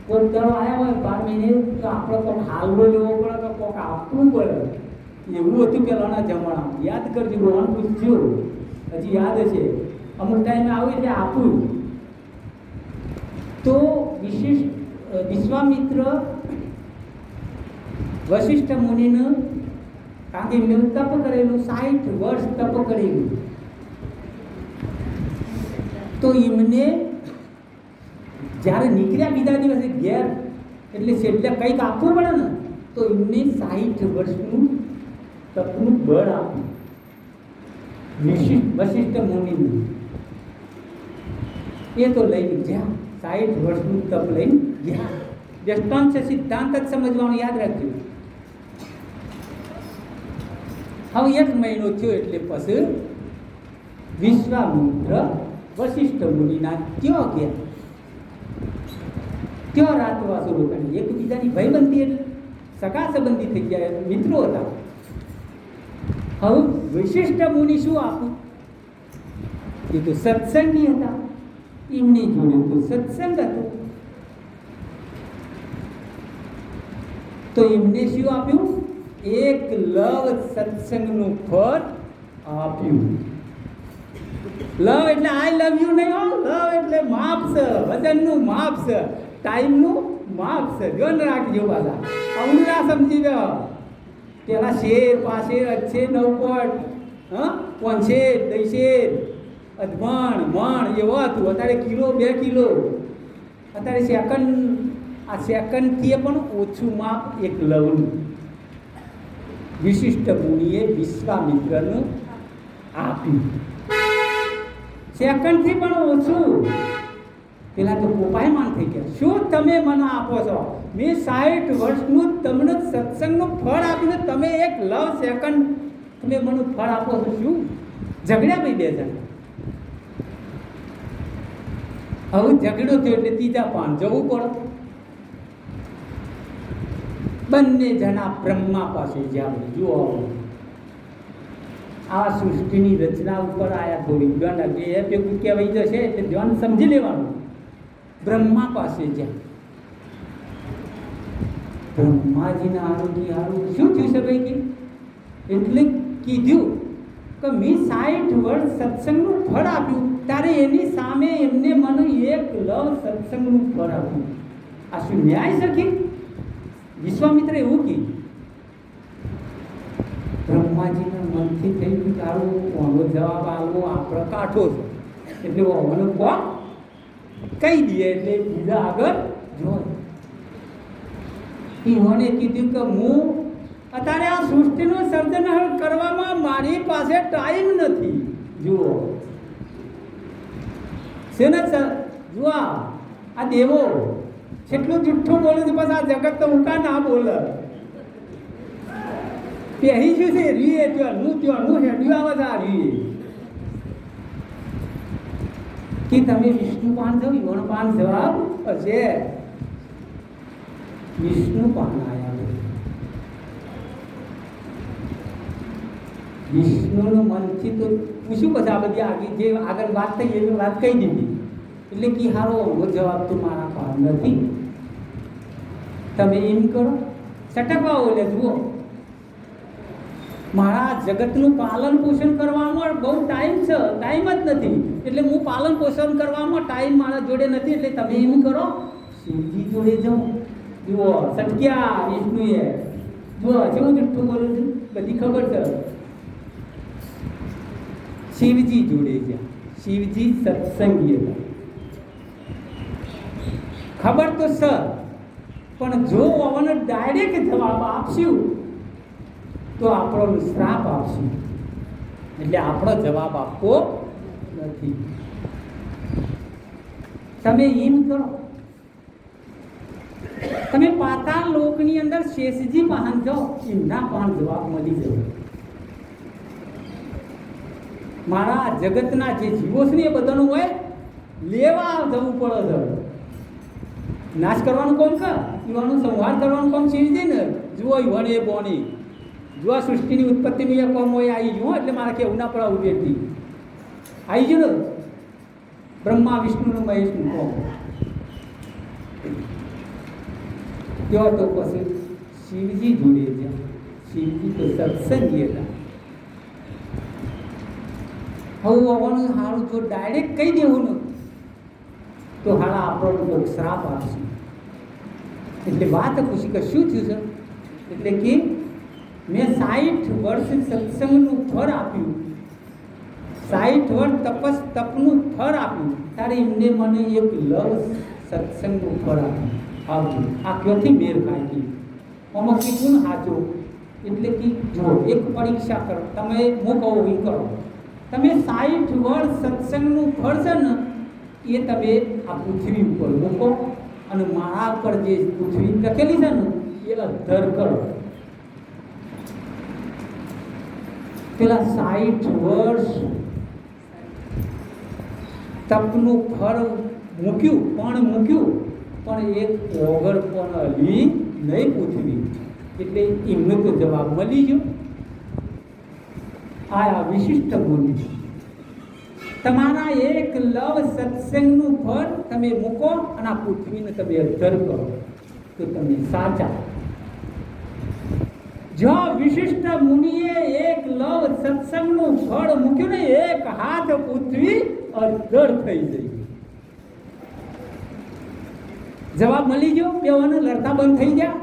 કોઈ દાડો આવ્યા હોય 12 મહિને તો આપણે કોઈક હાલવો લેવો પડે તો કોઈક આપવું પડે. એવું હતું પહેલાંના જમાનામાં. યાદ કરજો, રોહન પૂછજો, હજી યાદ છે. અમુક ટાઈમે આવ્યું એટલે આપવું. તો વિશ્વામિત્ર વશિષ્ઠ મુનિને કારણ કે એમને તપ કરેલું 60 વર્ષ તપ કરેલું. તો એમને જ્યારે નીકળ્યા બીજા દિવસે ઘેર એટલે છેલ્લે કંઈક આપવું પડે ને, તો એમને 60 વર્ષનું તપનું બળ આપ્યું વશિષ્ઠ મુનિને. એ તો લઈને ગયા, 60 વર્ષનું તપ લઈને ગયા. દ્રષ્ટાંત છે, સિદ્ધાંત જ સમજવાનું યાદ રાખજો. હવે 1 મહિનો થયો એટલે પછી વિશ્વામિત્ર વશિષ્ઠ મુનિના ત્યાં ગયા. ત્યાં રાતવાસો રોકાણી. એકબીજાની ભાઈબંધી એટલે સગા સંબંધી થઈ ગયા, મિત્રો હતા. હવે વિશિષ્ટ મુનિ શું આપ્યું? એ તો સત્સંગી હતા, એમની જોડે તો સત્સંગ હતો. તો એમને શું આપ્યું? એક લવ સત્સંગનું ફળ આપ્યું. લવ એટલે આઈ લવ યુ નહીં હો. લવ એટલે માપ છે, વજનનું માપ છે, ટાઈમનું માપ છે. ધ્યાન રાખજો પાછા, આવું ના સમજી ગયો. પેલા શેર પાશેર અચ્છે 9 પોઈન્ટ, પોંછેર દઈશેર અધમણ મણ એવો હતું. અત્યારે કિલો 2 કિલો. અત્યારે સેકન્ડ, આ સેકન્ડથી પણ ઓછું માપ એક લવનું વિશિષ્ટ મુનિએ વિશ્વામિત્રને આપ્યું. સેકન્ડથી પણ ઓછું. પેલા તો કોપાયમાન થઈ ગયા, શું તમે મને આપો છો? મેં 60 વર્ષનું તમને સત્સંગનું ફળ આપ્યું, તમે એક લવ સેકન્ડ તમે મને ફળ આપો છો? શું ઝઘડ્યા ભાઈ 2 જણા. હવે ઝઘડો થયો એટલે ત્રીજા પાન જવું પડે. બંને જણા બ્રહ્મા પાસે જ્યાં જુઓ આ સૃષ્ટિની રચના ઉપર આયા. થોડી ધ્યાન એ ભેગું કહેવાય જશે એટલે ધ્યાન સમજી લેવાનું. બ્રહ્મા પાસે જ્યાં બ્રહ્માજીના આરોગ્ય હારું શું થયું છે ભાઈ? એટલે કીધું કે મેં 60 વર્ષ સત્સંગનું ફળ આપ્યું, ત્યારે એની સામે એમને મને એક લવ સત્સંગનું ફળ આપ્યું. આ શું ન્યાય સખી? વિશ્વામિત્ર એવું કીધું. બ્રહ્માજીના મનથી થઈ ગયું તારું ઓનો જવાબ આવવો આપણે કાઠો છે, એટલે ઓનો કોણ કહી દઈએ એટલે બીજા આગળ જોઈ. એમણે કીધું કે હું અત્યારે આ સૃષ્ટિનું સર્જન કરવામાં મારી પાસે ટાઈમ નથી. જુઓ છે ને જુઓ આ દેવો કેટલું જુઠ્ઠું બોલે છે. બસ આ જગત તો ઉકા ના બોલે. પહેરી શું છે રીએ ત્યાંનું હેડ્યું આવે છે. આ રીએ કે તમે વિષ્ણુ પાન છો, ઈવણ પાન જવાબ હશે. વિષ્ણુ પાન આવ્યા. વિષ્ણુનું મનથી તો પૂછ્યું પછી આ બધી આગળ જે આગળ વાત થઈ એવી વાત કહી દીધી. એટલે કે હારો જવાબ તો મારા પાન નથી, તમે એમ કરો સટકવા ઓલે. જુઓ મારા જગતનું પાલન પોષણ કરવામાં બહુ ટાઈમ છે, ટાઈમ જ નથી. એટલે હું પાલન પોષણ કરવામાં ટાઈમ મારા જોડે નથી. એટલે તમે એમ કરો શિવજી જોડે જાઓ. જુઓ સટક્યા વિષ્ણુએ જો હજુ હું જુઠ્ઠું બોલું છું, બધી ખબર છે. શિવજી જોડે છે, શિવજી સત્સંગી હતા. ખબર તો સર, પણ જો ಅವನು ડાયરેક્ટ જવાબ આપશું તો આપણો શ્રાપ આપશું, એટલે આપણો જવાબ આપવો નથી. તમે એમ કરો, તમે પાતાળ લોકની અંદર શેષજી પાન જાઓ, એમના પણ જવાબ મળી જાય. મારા જગતના જે જીવો છે ને એ બધાનું હોય લેવા જવું પડે છે. નાશ કરવાનું કોણ કર, યુવાનું સંહાર કરવાનું કોણ શિવજી ને. જુઓ યુવાને એ બોની, જો આ સૃષ્ટિની ઉત્પત્તિનું એ કોમ હોય આવી ગયું, એટલે મારે કેવું ના પડે વ્યક્તિ આવી ગયું ને. બ્રહ્મા વિષ્ણુનું મહેશનું કોમ કયો તો પછી શિવજી જોડે છે. શિવજી તો સત્સંગી હતા. હવે આવવાનું સારું જો ડાયરેક્ટ કહી દેવું ને તો હાલા આપણો કોઈ શ્રાપ આપશે. એટલે વાત પૂછી કે શું થયું છે, એટલે કે મેં 60 વર્ષ સત્સંગનું ફળ આપ્યું, 60 વર્ષ તપનું ફળ આપ્યું, ત્યારે એમને મને એક લવ સત્સંગનું ફળ આપ્યું. આ ક્યાંથી મેર ખાય ગઈ આમાં કીધું ને સાચું. એટલે કે જો એક પરીક્ષા કરો, તમે હું કહું એ કરો. તમે 60 વર્ષ સત્સંગનું ફળ છે ને એ તમે આ પૃથ્વી ઉપર મૂકો અને મારા પર જે પૃથ્વી લખેલી છે ને એ અધ્ધર કરો. પેલા 60 વર્ષ તપનું ફળ મૂક્યું પણ એક ઓગળ પણ હલી નહીં પૃથ્વી. એટલે એમનો તો જવાબ મળી ગયો. આ વિશિષ્ટ બોલી, તમારા એક લવ સત્સંગનું ફળ તમે મૂકો અને આ પૃથ્વીને તમે અધ્ધર કરો તો તમે સાચા. જો વિશિષ્ટ મુનિએ એક લવ સત્સંગનું ફળ મૂક્યું ને, એક હાથ પૃથ્વી અધ્ધર થઈ ગઈ. જવાબ મળી ગયો, બેઓને લડતા બંધ થઈ ગયા,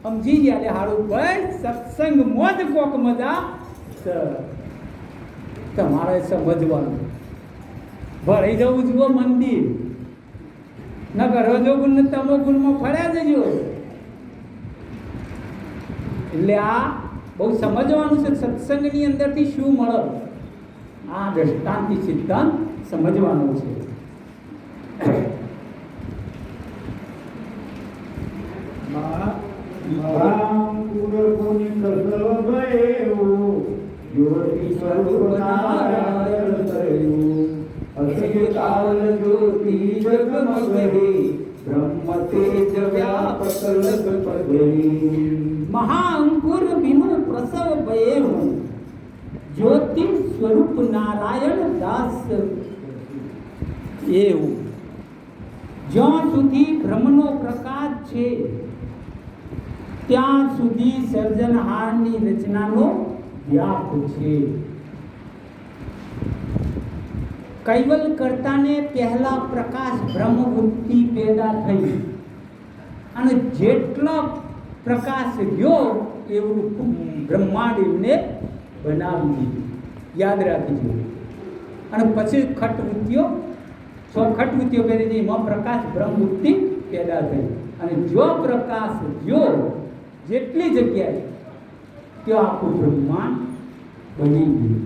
સમજી ગયા. હારું ભાઈ સત્સંગ મોજ કોક મજા તમારે સમજવાનું. ભરાઈ જવું જુઓ મંદિર ન કરો જો ગુણ ને તમો ગુણમાં ફર્યા જજો. એટલે આ બહુ સમજવાનું છે, સત્સંગની અંદરથી શું મળે આ દ્રષ્ટાંતિ સિદ્ધાંત સમજવાનો છે. જ્યોતિ સ્વરૂપ નારાયણ થયું, અસી કાલ જ્યોતિ જગમગે, બ્રહ્મ તેજ વ્યાપક લગપગે. મહાઅંકુર બિનુ પ્રસવ ભયેવું, જ્યોતિ સ્વરૂપ નારાયણ દાસ એવું. જ્યાં સુધી બ્રહ્મનો પ્રકાશ છે ત્યાં સુધી સર્જનહારની રચનાનો વ્યાપ છે. કૈવલ કરતાને પહેલા પ્રકાશ બ્રહ્મવૃત્તિ પેદા થઈ અને જેટલો પ્રકાશ ગયો એવું બ્રહ્માંડ એમને બનાવી દીધું. યાદ રાખીજો. અને પછી ખટવૃત્તિઓ ખટવૃત્તિઓ કરી હતી, એમાં પ્રકાશ બ્રહ્મવૃત્તિ પેદા થઈ. અને જો પ્રકાશ ગયો જેટલી જગ્યાએ ત્યાં આખું બ્રહ્માંડ બની ગયું.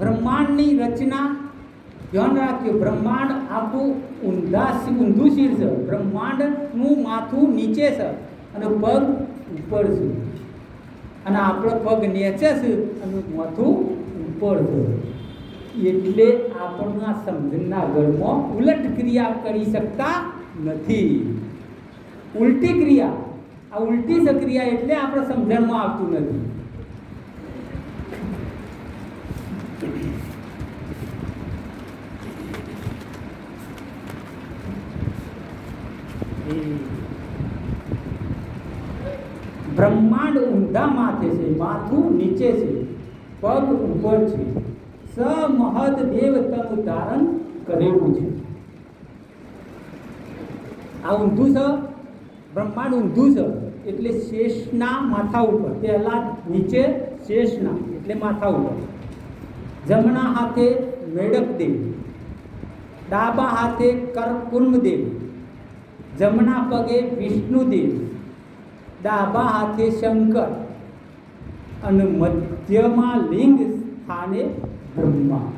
બ્રહ્માંડની રચના ધ્યાન રાખ્યો. બ્રહ્માંડ આખું ઊંધું શીર છે. બ્રહ્માંડનું માથું નીચે છે અને પગ ઉપર છે, અને આપણો પગ નીચે છે અને માથું ઉપર છે. એટલે આપણના સમજણના ઘરમાં ઉલટ ક્રિયા કરી શકતા નથી. ઉલટી ક્રિયા, આ ઉલટી સક્રિયા એટલે આપણે સમજણમાં આવતું નથી. બ્રહ્માંડ ઊંધા માથે છે, માથું નીચે છે, પગ ઉપર છે. સ મહદ દેવ તનું ધારણ કરેલું છે. આ ઊંધું છે બ્રહ્માંડ ઊંધું છે એટલે શેષના માથા ઉપર, પહેલા નીચે શેષના એટલે માથા ઉપર. જમણા હાથે મેડક દેવ, ડાબા હાથે કરકુર્મદેવ, જમણા પગે વિષ્ણુદેવ, ડાબા હાથે શંકર અને મધ્યમાં લિંગ સ્થાને બ્રહ્મા.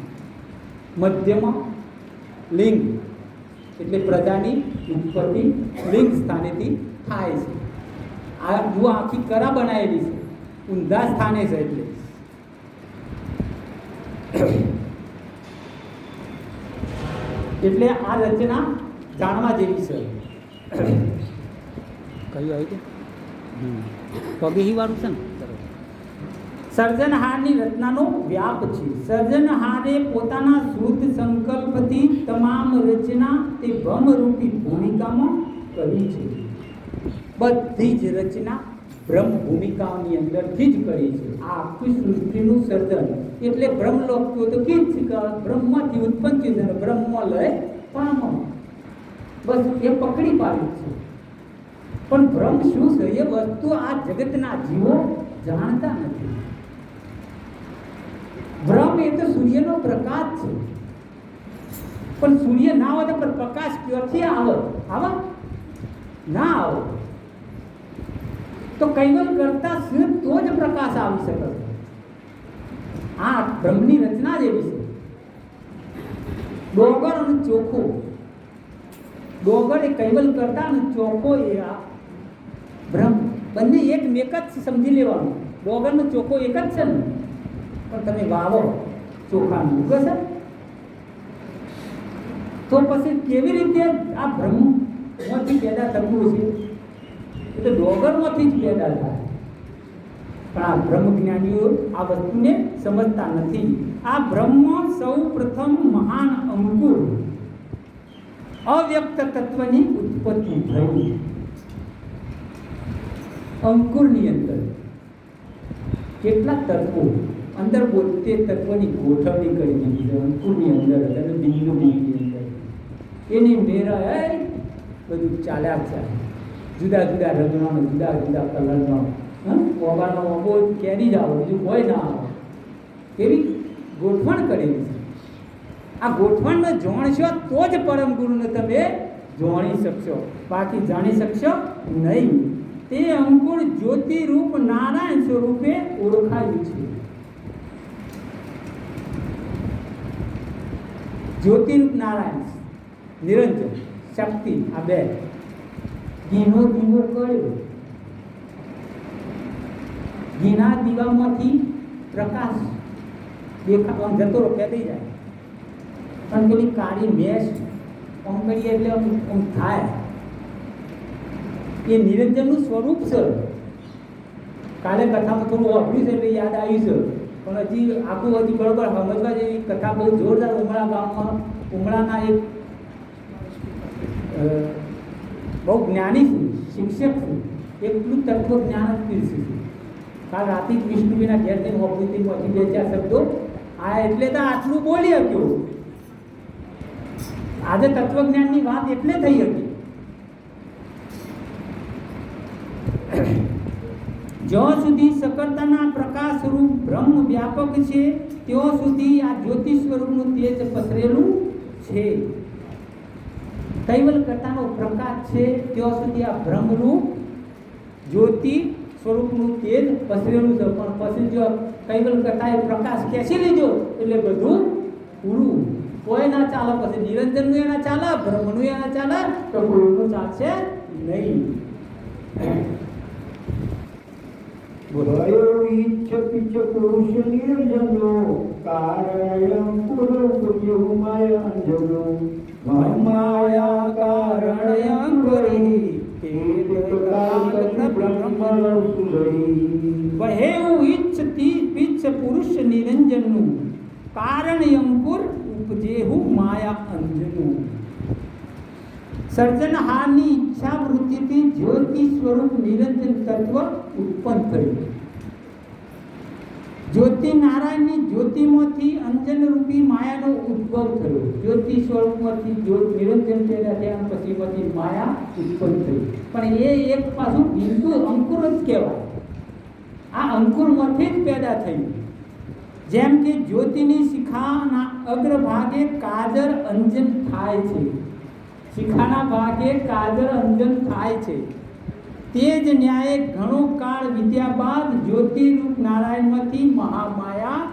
મધ્યમાં લિંગ એટલે પ્રજાની ઉત્પત્તિ લિંગ સ્થાનેથી થાય છે. આ જુઓ આખી કરા બનાવેલી છે, ઊંધા સ્થાને છે એટલે આ રચના જાણવા જેવી છે. કયું આવ્યું પગેહી વાળું છે ને. સર્જનહારની રચનાનો વ્યાપ છે. સર્જનહારે પોતાના શુદ્ધ સંકલ્પથી તમામ રચના તે બ્રહ્મરૂપી ભૂમિકામાં કરી છે. બધી જ રચના બ્રહ્મ ભૂમિકાઓની અંદરથી જ કરી છે. આ આખી સૃષ્ટિનું સર્જન એટલે બ્રહ્મલોક તો કે બ્રહ્મથી ઉત્પન્ન છે, બ્રહ્મલય પામો, બસ એ પકડી પાડી છે. પણ બ્રહ્મ શું છે એ વસ્તુ આ જગતના જીવો જાણતા નથી. બ્રહ્મ એ તો સૂર્યનો પ્રકાશ છે, પણ સૂર્ય ના આવે તો પ્રકાશ ક્યાંથી આવે ના આવે. તો કૈવલ કરતા સિર્ફ તો જ પ્રકાશ આવી શકે. આ બ્રહ્મની રચના જેવી છે. ડોગર અને ચોખો, ડોગર એ કૈવલ કરતા અને ચોખો એ આ બ્રહ્મ, બંને એક મેક જ સમજી લેવાનું. ડોગર ને ચોખો એક જ છે ને, પણ તમે વાવો ચોખાનું ઉગે છે તો પછી કેવી રીતે આ બ્રહ્મમાંથી પેદા થતું છે? એ તો ડોગરમાંથી જ પેદા થાય. પણ આ બ્રહ્મ જ્ઞાનીઓ આ વસ્તુને સમજતા નથી. આ બ્રહ્મ સૌ પ્રથમ મહાન અંકુર અવ્યક્ત તત્વની ઉત્પત્તિ થઈ. અંકુરની અંદર કેટલા તત્વો અંદર 72 તત્વની ગોઠવણી કરી દીધી છે. અંકુરની અંદર અને બિંદુની અંદર એની મેરા બધું ચાલ્યા ચાલે. જુદા જુદા રંગનો, જુદા જુદા કલરનો, ઓબાનો ઓબો કેરી જ આવો, બીજું કોઈ ના આવે એવી ગોઠવણ કરેલી છે. આ ગોઠવણને જાણશો તો જ પરમ ગુરુને તમે જાણી શકશો, બાકી જાણી શકશો નહીં. તે અંકુર જ્યોતિરૂપ નારાયણ સ્વરૂપે ઓળખાયું છે. જ્યોતિરૂપ નારાયણ, નિરંજન, શક્તિ, આ બે. ઘીનો દીવો કર્યો, ઘીના દીવામાંથી પ્રકાશ દેખાવા જતો રોક્યા થઈ જાય. પણ પેલી કાળી મેશ આમ કરીએ એટલે આમ થાય. એ નિરંજનનું સ્વરૂપ છે. કાલે કથામાં થોડું વાપર્યું છે એટલે યાદ આવ્યું છે, પણ હજી આખું બરોબર સમજવા જેવી કથા બહુ જોરદાર. ઉમળા ગામમાં ઉમળાના એક બહુ જ્ઞાની છે, શિક્ષક છે, એટલું તત્વ જ્ઞાન જ પીરસ્યું છે. કાલ રાતે જ વિષ્ણુજીના ઘેર જઈને ઓપરીથી 2-4 શબ્દો આ એટલે તો આટલું બોલી શક્યો. આજે તત્વજ્ઞાનની વાત એટલે થઈ હતી. જ્યાં સુધી સકળતાના પ્રકાશ રૂપ બ્રહ્મ વ્યાપક છે ત્યાં સુધી આ જ્યોતિ સ્વરૂપનું તેજ પસરેલું છે. કૈવલ કરતાનો પ્રકાશ છે ત્યાં સુધી આ બ્રહ્મરૂપ જ્યોતિ સ્વરૂપનું તેજ પસરેલું છે. પણ પછી જો કૈવલ કરતાએ પ્રકાશ ખેંચી લીધો એટલે બધું પૂરું. કોઈ ના ચાલે. પછી નિરંજનનું એના ચાલે, બ્રહ્મનું એના ચાલે, તો કોઈનું ચાલશે નહીં. ભયો ઈચ્છ પિચ્છ પુરુષ નિરંજનો કારણયં પુરુષ માયા અંજનો માયા કારણયં કરી વહેવું ઈચ્છતી પિચ્છ પુરુષ નિરંજનનું કારણ અંકુર ઉપજેહુ માયા અંજનું. સર્જનહારની ઈચ્છા વૃત્તિથી જ્યોતિ સ્વરૂપ નિરંજન તત્વ ઉત્પન્ન થયું. જ્યોતિ નારાયણની જ્યોતિમાંથી અંજનરૂપી માયાનો ઉદ્ભવ થયો. જ્યોતિ સ્વરૂપમાંથી જ્યોત નિરંજન પેદા થયા અને પછીમાંથી માયા ઉત્પન્ન થઈ. પણ એ એક પાછું બિંદુ અંકુર જ કહેવાય. આ અંકુરમાંથી જ પેદા થયું. જેમ કે જ્યોતિની શિખાના અગ્રભાગે કાજર અંજન થાય છે, શિખાના ભાગે કાજર અંજન થાય છે, તે જ ન્યાયે ઘણો કાળ વીત્યા બાદ જ્યોતિરૂપ નારાયણમાંથી મહામાયા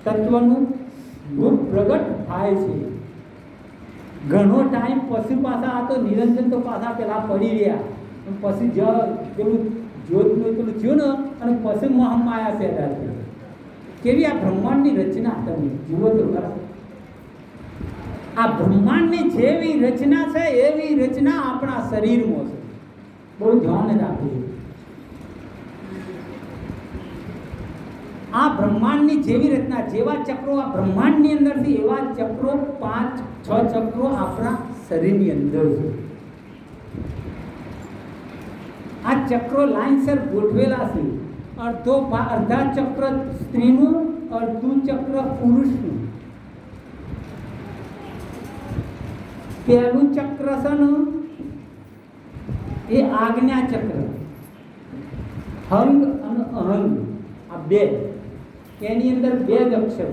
તત્વનું રૂપ પ્રગટ થાય છે. ઘણો ટાઈમ પછી પાછા આ તો નિરંજન તો પાછા પેલા પડી રહ્યા, પછી પેલું જ્યોતનું પેલું થયું ને અને પછી મહામાયા પેદા થઈ. કેવી આ બ્રહ્માંડની રચના તમે જુઓ તો ખરા. આ બ્રહ્માંડની જેવી રચના છે એવી રચના આપણા શરીરમાં છે. બહુ ધ્યાન રાખવું. આ બ્રહ્માંડની જેવી રચના, જેવા ચક્રો આ બ્રહ્માંડની અંદરથી એવા ચક્રો 5-6 ચક્રો આપણા શરીરની અંદર છે. આ ચક્રો લાઈનસર ગોઠવેલા છે. અડધા ચક્ર સ્ત્રીનું, અડધું ચક્ર પુરુષનું. પહેલું ચક્ર છે ને એ આજ્ઞા ચક્ર, હંગ અને અહંગ આ બે, એની અંદર 2 જ અક્ષર.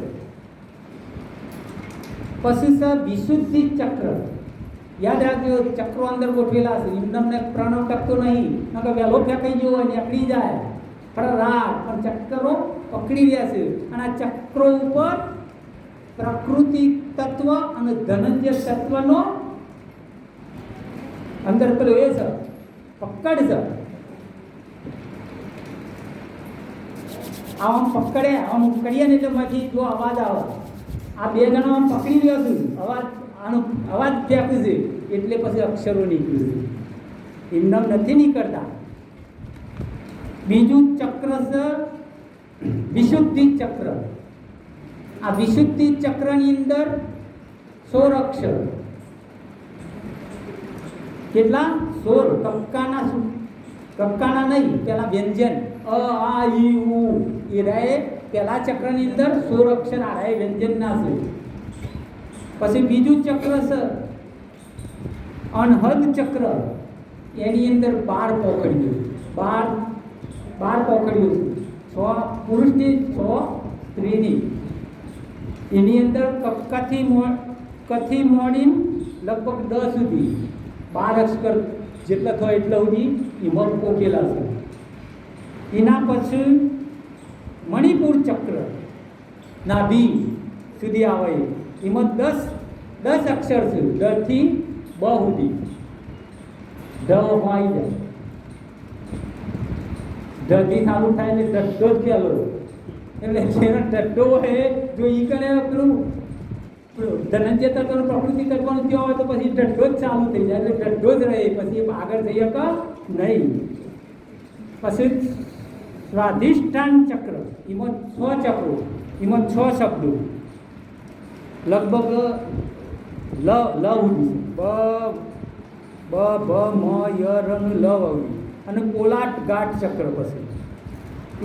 પછી છે વિશુદ્ધિ ચક્ર. યાદ રાખજો, ચક્રો અંદર ગોઠવેલા છે. એમને પ્રણવ ટકતો નહીં, નકર વહેલો ફેંકાઈ ગયો હોય નીકળી જાય ફળરાટ, પણ ચક્રો પકડી રહ્યા છે. અને આ ચક્રો ઉપર પ્રકૃતિ તત્વ અને ધનંજય તત્વનો અંદર પેલો એ છે પકડ છે. આમ પકડે, આમ કરીએ ને એટલે માંથી જો અવાજ આવે, આ 2 જણા આમ પકડી રહ્યો છું, આનો અવાજ ફેંકે છે એટલે પછી અક્ષરો નીકળે છે. એમને નથી નીકળતા. બીજું ચક્ર છે વિશુદ્ધિ ચક્ર. આ વિશુદ્ધિ ચક્રની અંદર 16 અક્ષર. કેટલા? 16. કક્કાના નહીં, પેલા વ્યંજન અ આ ઈ ઉ એ રહે. પેલા ચક્રની અંદર 16 અક્ષર આ રહે વ્યંજનના છે. પછી બીજું ચક્ર છે અનહદ ચક્ર. એની અંદર 12 પોકડીઓ, 12 પોકડીઓ છે. 6 પુરુષની, 6 સ્ત્રીની. એની અંદર કથી મોડીને લગભગ 10 સુધી 12 અક્ષર જેટલા થાય એટલા સુધી એમાં પોકેલા છે. એના પછી મણિપુર ચક્ર નાભી સુધી આવે, એમાં 10 અક્ષર છે. ડ થી બ સુધી. ઢ હોય જાય, ઢથી ચાલુ થાય એટલે ઢડ્ડો જ પહેલો. એટલે જેનો ઢડ્ડો હોય જો ઈ કરે પેલું ધનંજય તત્વનું પ્રકૃતિ તત્વનું થયો હોય તો પછી ઢડ્ડો જ ચાલુ થઈ જાય, એટલે ઢડ્ડો જ રહે, પછી આગળ જઈ શકે નહીં. પછી સ્વાધિષ્ઠાન ચક્ર, એમાં 6 ચક્રો, એમાં 6 શબ્દો લગભગ લ સુધી, બ ભ મ ય ર ન લ સુધી. અને કોલાટ ગાંઠ ચક્ર પછી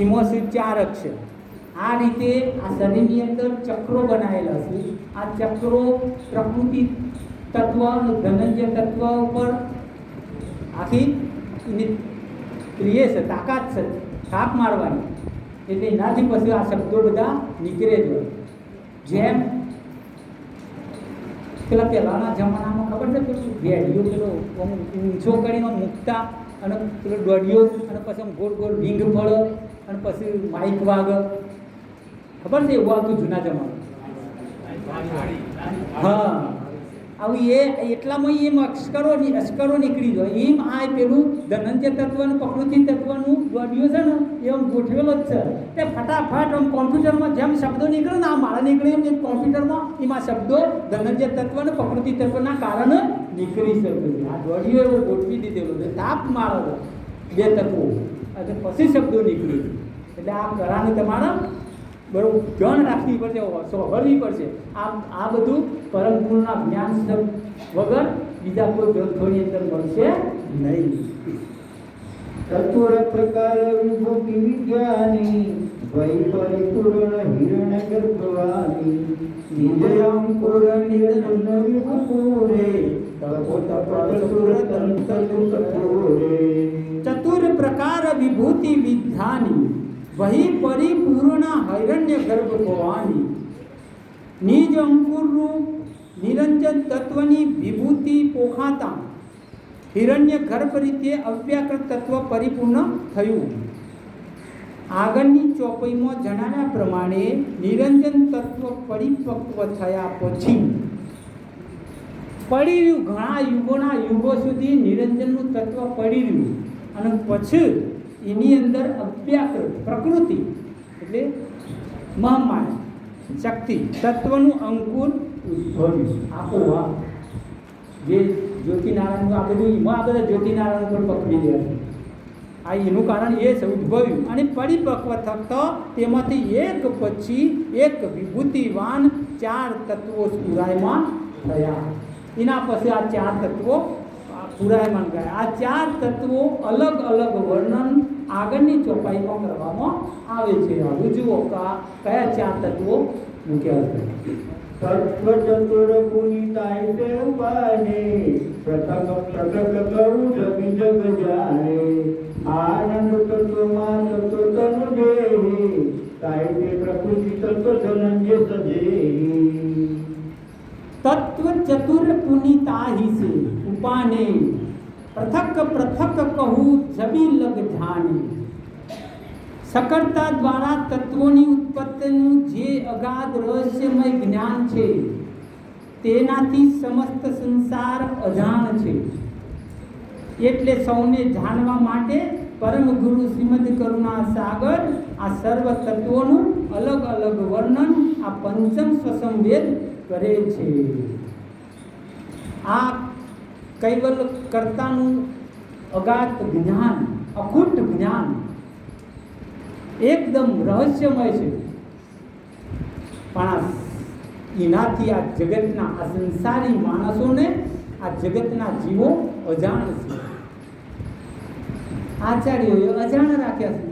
એમાં છે 4 અક્ષર. આ રીતે આ શરીરની અંદર ચક્રો બનાવેલા છે. આ ચક્રો પ્રકૃતિ તત્વ અને ધનંજય તત્વ ઉપર આખી પ્રિય છે, તાકાત છે થાપ મારવાની. એટલે એનાથી પછી આ શબ્દો બધા નીકળે જ હોય. જેમ પેલા પહેલાના જમાનામાં ખબર છે પેલું રેડિયો પેલો ઊંચો કરીને મૂકતા અને પેલો દોડ્યો અને પછી આમ ગોળ ગોળ રીંગ પડે અને પછી માઇક વાગે. ખબર છે એવું આવતું જૂના જમાના? હા, આવું એટલામાં એમ અક્ષરો નીકળી જાય. એમ આ પેલું ધનંજય તત્વ અને પ્રકૃતિ તત્વનું દોડ્યો છે ને એમ ગોઠવેલો જ છે. તે ફટાફટ આમ કોમ્પ્યુટરમાં જેમ શબ્દો નીકળે ને આ મારા નીકળે એમ કોમ્પ્યુટરમાં એમાં શબ્દો ધનંજય તત્વ અને પ્રકૃતિ તત્વના કારણે નીકળી શકે છે. આ દોડ્યો એવો ગોઠવી દીધેલો છે, તાપ મારેલો 2 તત્વો અને પછી શબ્દો નીકળે. એટલે આ કરાને તમારે બરોબર ધ્યાન રાખવી પડશે, સાંભળવી પડશે. આ બધું પરમ ગુરુના જ્ઞાન વગર બીજા કોઈ ગ્રંથોની અંદર મળશે નહીં. તત્વ પ્રકાર વિભૂતિ વિજ્ઞાની વૈ પરિપૂર્ણ હિરણ્ય ગર્ભવાની નિજ અંકુર નિરંજન વિભુરે તપોત પદ સુર તંતલુ સપુરે ચતુર પ્રકાર વિભૂતિ વિધાની વહી પરિપૂર્ણ હિરણ્ય ગર્ભ ભવાની નિજ અંકુર રૂપ નિરંજન તત્વની વિભૂતિ પોખાતા હિરણ્ય ગર્ભ રીતે અવ્યાકૃત તત્વ પરિપૂર્ણ થયું. આગળની ચોપડીમાં જણાવ્યા પ્રમાણે નિરંજન તત્વ પરિપક્વ થયા પછી પડી રહ્યું, ઘણા યુગોના યુગો સુધી નિરંજનનું તત્વ પડી રહ્યું અને પછી એની અંદર અવ્યાકૃત પ્રકૃતિ એટલે મહામાયા શક્તિ તત્વનું અંકુર ઉદ્ભવ્યું. આપોઆપ જે જ્યોતિનારાયણનું આ બધું એમાં આ બધા જ્યોતિનારાયણ પર પકડી ગયા છે. આ એનું કારણ એ છે ઉદ્ભવ્યું અને પરિપક્વ થતા તેમાંથી એક પછી એક વિભૂતિવાન 4 તત્વો પુરાયમાન થયા. એના પછી આ 4 તત્વો પુરાયમાન ગયા. આ 4 તત્વો અલગ અલગ વર્ણન આગળની ચોપાઈમાં કરવામાં આવે છે. હવે જુઓ કયા 4 તત્વો મૂક્યા છે. તત્વ ચતુર પુનિતાય તે ઉપાને પ્રથમ પ્રગટ કરું જગી જગ જાણે આનંદ તત્વમાં તત્વ તનુ દેહી તાય તે પ્રકૃતિ તત્વ ધનંજય સજેહી તત્વ ચતુર પુનિતાહી સે ઉપાને પૃથક પૃથક કહું જબી લગ જાને. સકળતા દ્વારા તત્વોની ઉત્પત્તિનું જે અગાધ રહસ્યમય જ્ઞાન છે તેનાથી સમસ્ત સંસાર અજાણ છે. એટલે સૌને જાણવા માટે પરમ ગુરુ શ્રીમદ કરુણા સાગર આ સર્વ તત્વોનું અલગ અલગ વર્ણન આ પંચમ સ્વસંવેદ કરે છે. આ કૈવલ્ય કર્તાનું અગાધ જ્ઞાન, અખૂટ જ્ઞાન એકદમ રહસ્યમય છે, પણ એનાથી આ જગતના આ સંસારી માણસોને આ જગતના જીવો અજાણ છે. આચાર્યોએ અજાણ રાખ્યા છે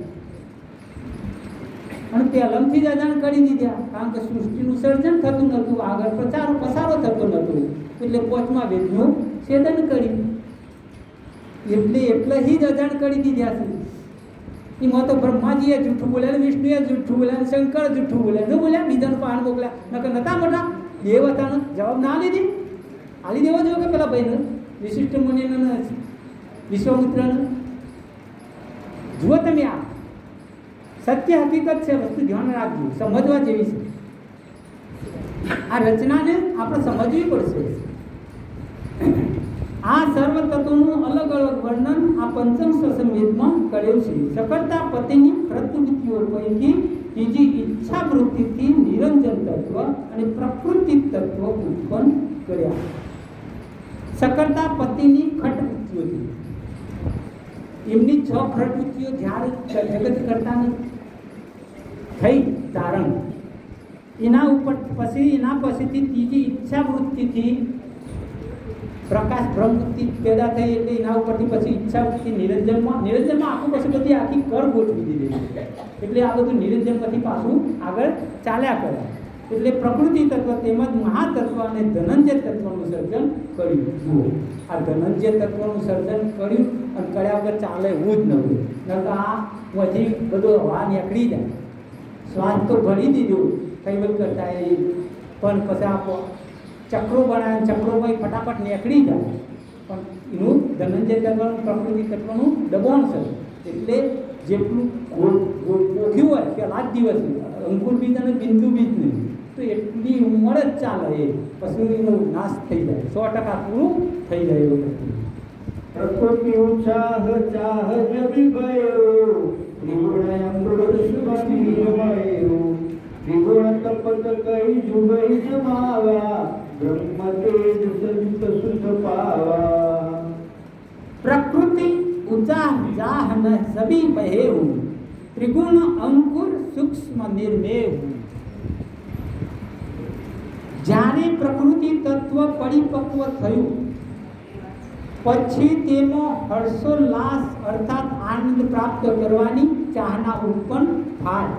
અને પહેલાંથી જ અજાણ કરી દીધા, કારણ કે સૃષ્ટિનું સર્જન થતું નહોતું, આગળ પસારો થતો નહોતો, એટલે 5મા વેદનું છેદન કર્યું. એટલે જ અજાણ કરી દીધા છે. એમાં તો બ્રહ્માજીએ જૂઠું બોલ્યા, વિષ્ણુએ જૂઠું બોલ્યા, શંકર જૂઠું બોલ્યા, ન બોલ્યા, બીજાનું પાન મોકલ્યા. નકર નતા મોટા દેવ હતા, જવાબ ના લીધી. આલી દેવો જોઈએ કે પેલા ભાઈને વિશિષ્ટ મુનિને વિશ્વામિત્રને. જુઓ તમે, આ સત્ય હકીકત છે, વસ્તુ ધ્યાન રાખજો, સમજવા જેવી છે. આ રચનાને આપણે સમજવી પડશે. આ સર્વ તત્વોનું અલગ અલગ વર્ણન આ પંચમ સ્વસંવેદમાં કરેલું છે. સફળતા પતિની પ્રવૃત્તિઓ પૈકી ત્રીજી ઈચ્છા વૃત્તિથી નિરંજન તત્વ અને પ્રકૃતિ તત્વ ઉત્પન્ન કર્યા. સકળતા પતિની ખટવૃત્તિઓથી એમની 6 ખટવૃત્તિઓ જ્યારે જગત કરતાની થઈ ધારણ, એના પછીથી ત્રીજી ઈચ્છા વૃત્તિથી પ્રકાશ બ્રહ્મવૃત્તિ પેદા થઈ, એટલે એના ઉપરથી પછી ઈચ્છા વૃત્તિ નિરંજનમાં આખું પછી બધી આખી કર ગોઠવી દીધી. એટલે આ બધું નિરંજન પછી પાછું આગળ ચાલ્યા કરે. એટલે પ્રકૃતિ તત્વ તેમજ મહાતત્વ અને ધનંજય તત્વનું સર્જન કર્યું. આ ધનંજય તત્વનું સર્જન કર્યું અને કર્યા વગર ચાલે એવું જ નહોતું. નકર આ પછી બધો હવા નીકળી જાય. શ્વાસ તો ભરી દીધું કૈવલ કરતા એ, પણ પછી આપો ચક્રો બનાવે, ચક્રોમાં ફટાફટ નીકળી જાય. પણ એનું ધનંજય તત્વનું પ્રકૃતિ તત્વનું દબાણ છે. એટલે જેટલું ગોખ્યું હોય પહેલા જ દિવસ અંકુર બીજ અને બિંદુ બીજ નહીં, તો એટલી ઉંમર જ ચાલે. એ પછી એનો નાશ થઈ જાય, 100% પૂરું થઈ જાય એવું. પ્રકૃતિ ઉત્સાહ ચાહ જબી ગયો ત્રિગુણ અંગુર સુમતિર્મયો ત્રિગુણ તપત કઈ જુગઈ જમાવા બ્રહ્મ તેજ સંત સુધ પાવા. પ્રકૃતિ ઉચાહ જાહ ન સબી બહેઉ ત્રિગુણ અંકુર સૂક્ષ્મ નિર્મેવ. જ્યારે પ્રકૃતિ તત્વ પરિપક્વ થયું પછી તેમાં હર્ષોલ્લાસ અર્થાત આનંદ પ્રાપ્ત કરવાની ચાહના ઉત્પન્ન થાય.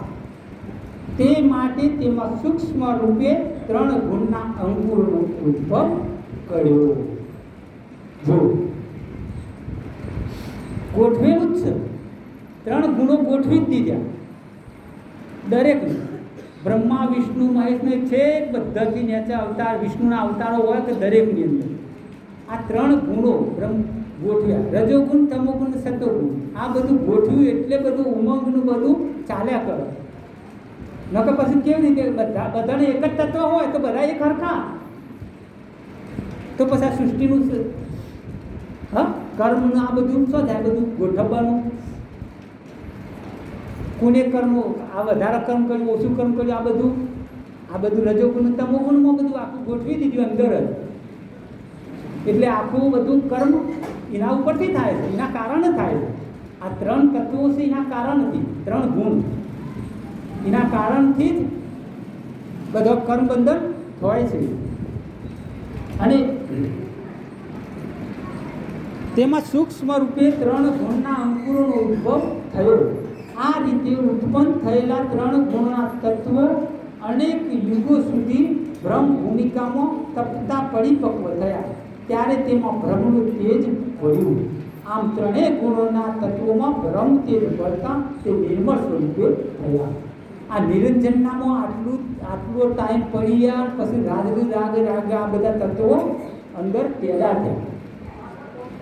તે માટે તેમાં સૂક્ષ્મ રૂપે 3 ગુણના અંકુરનો ઉદ્ભવ કર્યો. જો ગોઠવેલું જ છે, 3 ગુણો ગોઠવી જ દીધા દરેક. બ્રહ્મા વિષ્ણુ મહેશને છે બધાથી નીચે અવતાર વિષ્ણુના અવતારો હોય કે દરેકની અંદર આ 3 ગુણો ગોઠવ્યા. રજોગુણ, તમોગુણ, સતોગુણ આ બધું ગોઠવ્યું એટલે બધું ઉમંગનું બધું ચાલ્યા કરે. નકર પછી કેવી રીતે બધાને એક જ તત્વ હોય તો બધા એક હરખા, તો પછી આ સૃષ્ટિનું કર્મનું આ બધું શું થાય? બધું ગોઠવવાનું. કોને કર્મ આ વધારે કર્મ કર્યું, ઓછું કર્મ કર્યું, આ બધું રજોગુણ તમોગુણમાં બધું આખું ગોઠવી દીધું અંદર જ. એટલે આખું બધું કર્મ એના ઉપરથી થાય છે, એના કારણે થાય છે. આ 3 તત્વો છે એના કારણથી, 3 ગુણ એના કારણથી જ બધો કર્મ બંધન હોય છે. અને તેમાં સૂક્ષ્મ રૂપે 3 ગુણના અંકુરોનો ઉદ્ભવ થયો. આ રીતે ઉત્પન્ન થયેલા 3 ગુણના તત્વો અનેક યુગો સુધી બ્રહ્મ ભૂમિકામાં તપતા પરિપક્વ થયા. ત્યારે તેમાં બ્રહ્મનું તેજ પડ્યું. આમ 3 ગુણોના તત્વોમાં બ્રહ્મ તેજ પડતા તે નિર્મળ સ્વરૂપે થયા. આ નિરંજનનામાં આટલો ટાઈમ પડી ગયા, પછી રાગ આ બધા તત્વો અંદર પેદા થયા.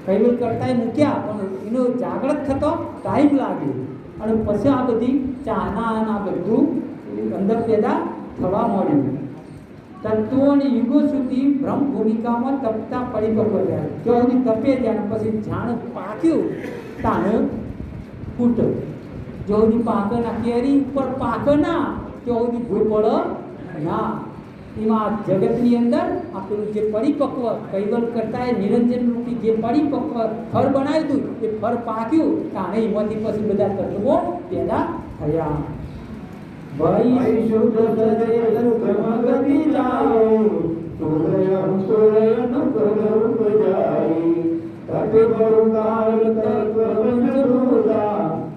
કૈવલ કરતા મૂક્યા પણ એનો જાગૃત થતો ટાઈમ લાગ્યો અને પછી આ બધી ચાહના આ બધું અંદર પેદા થવા મળ્યું. તત્વો અને યુગો સુધી બ્રહ્મ ભૂમિકામાં તપતા પરિપક્વ થયા. જો સુધી તપે ત્યાં પછી ઝાડ પાક્યું તાને ફૂટ. જો સુધી પાકે ના કેરી ઉપર પાકે ના તો સુધી ભૂલ પડે ના. એમાં જગતની અંદર આપણું જે પરિપક્વ કૈવલ કરતા નિરંજન રૂપી જે પરિપક્વ ફળ બનાવ્યું હતું એ ફળ પાક્યું તાણે એમાંથી પછી બધા તત્વો પેદા થયા. ભાઈ શુદ્ધ સજય કર્મગતિ જાઓ સુરયમ સુરયન પ્રગરુપ જાય તપે બરુકાલ તત્વ બંધુતા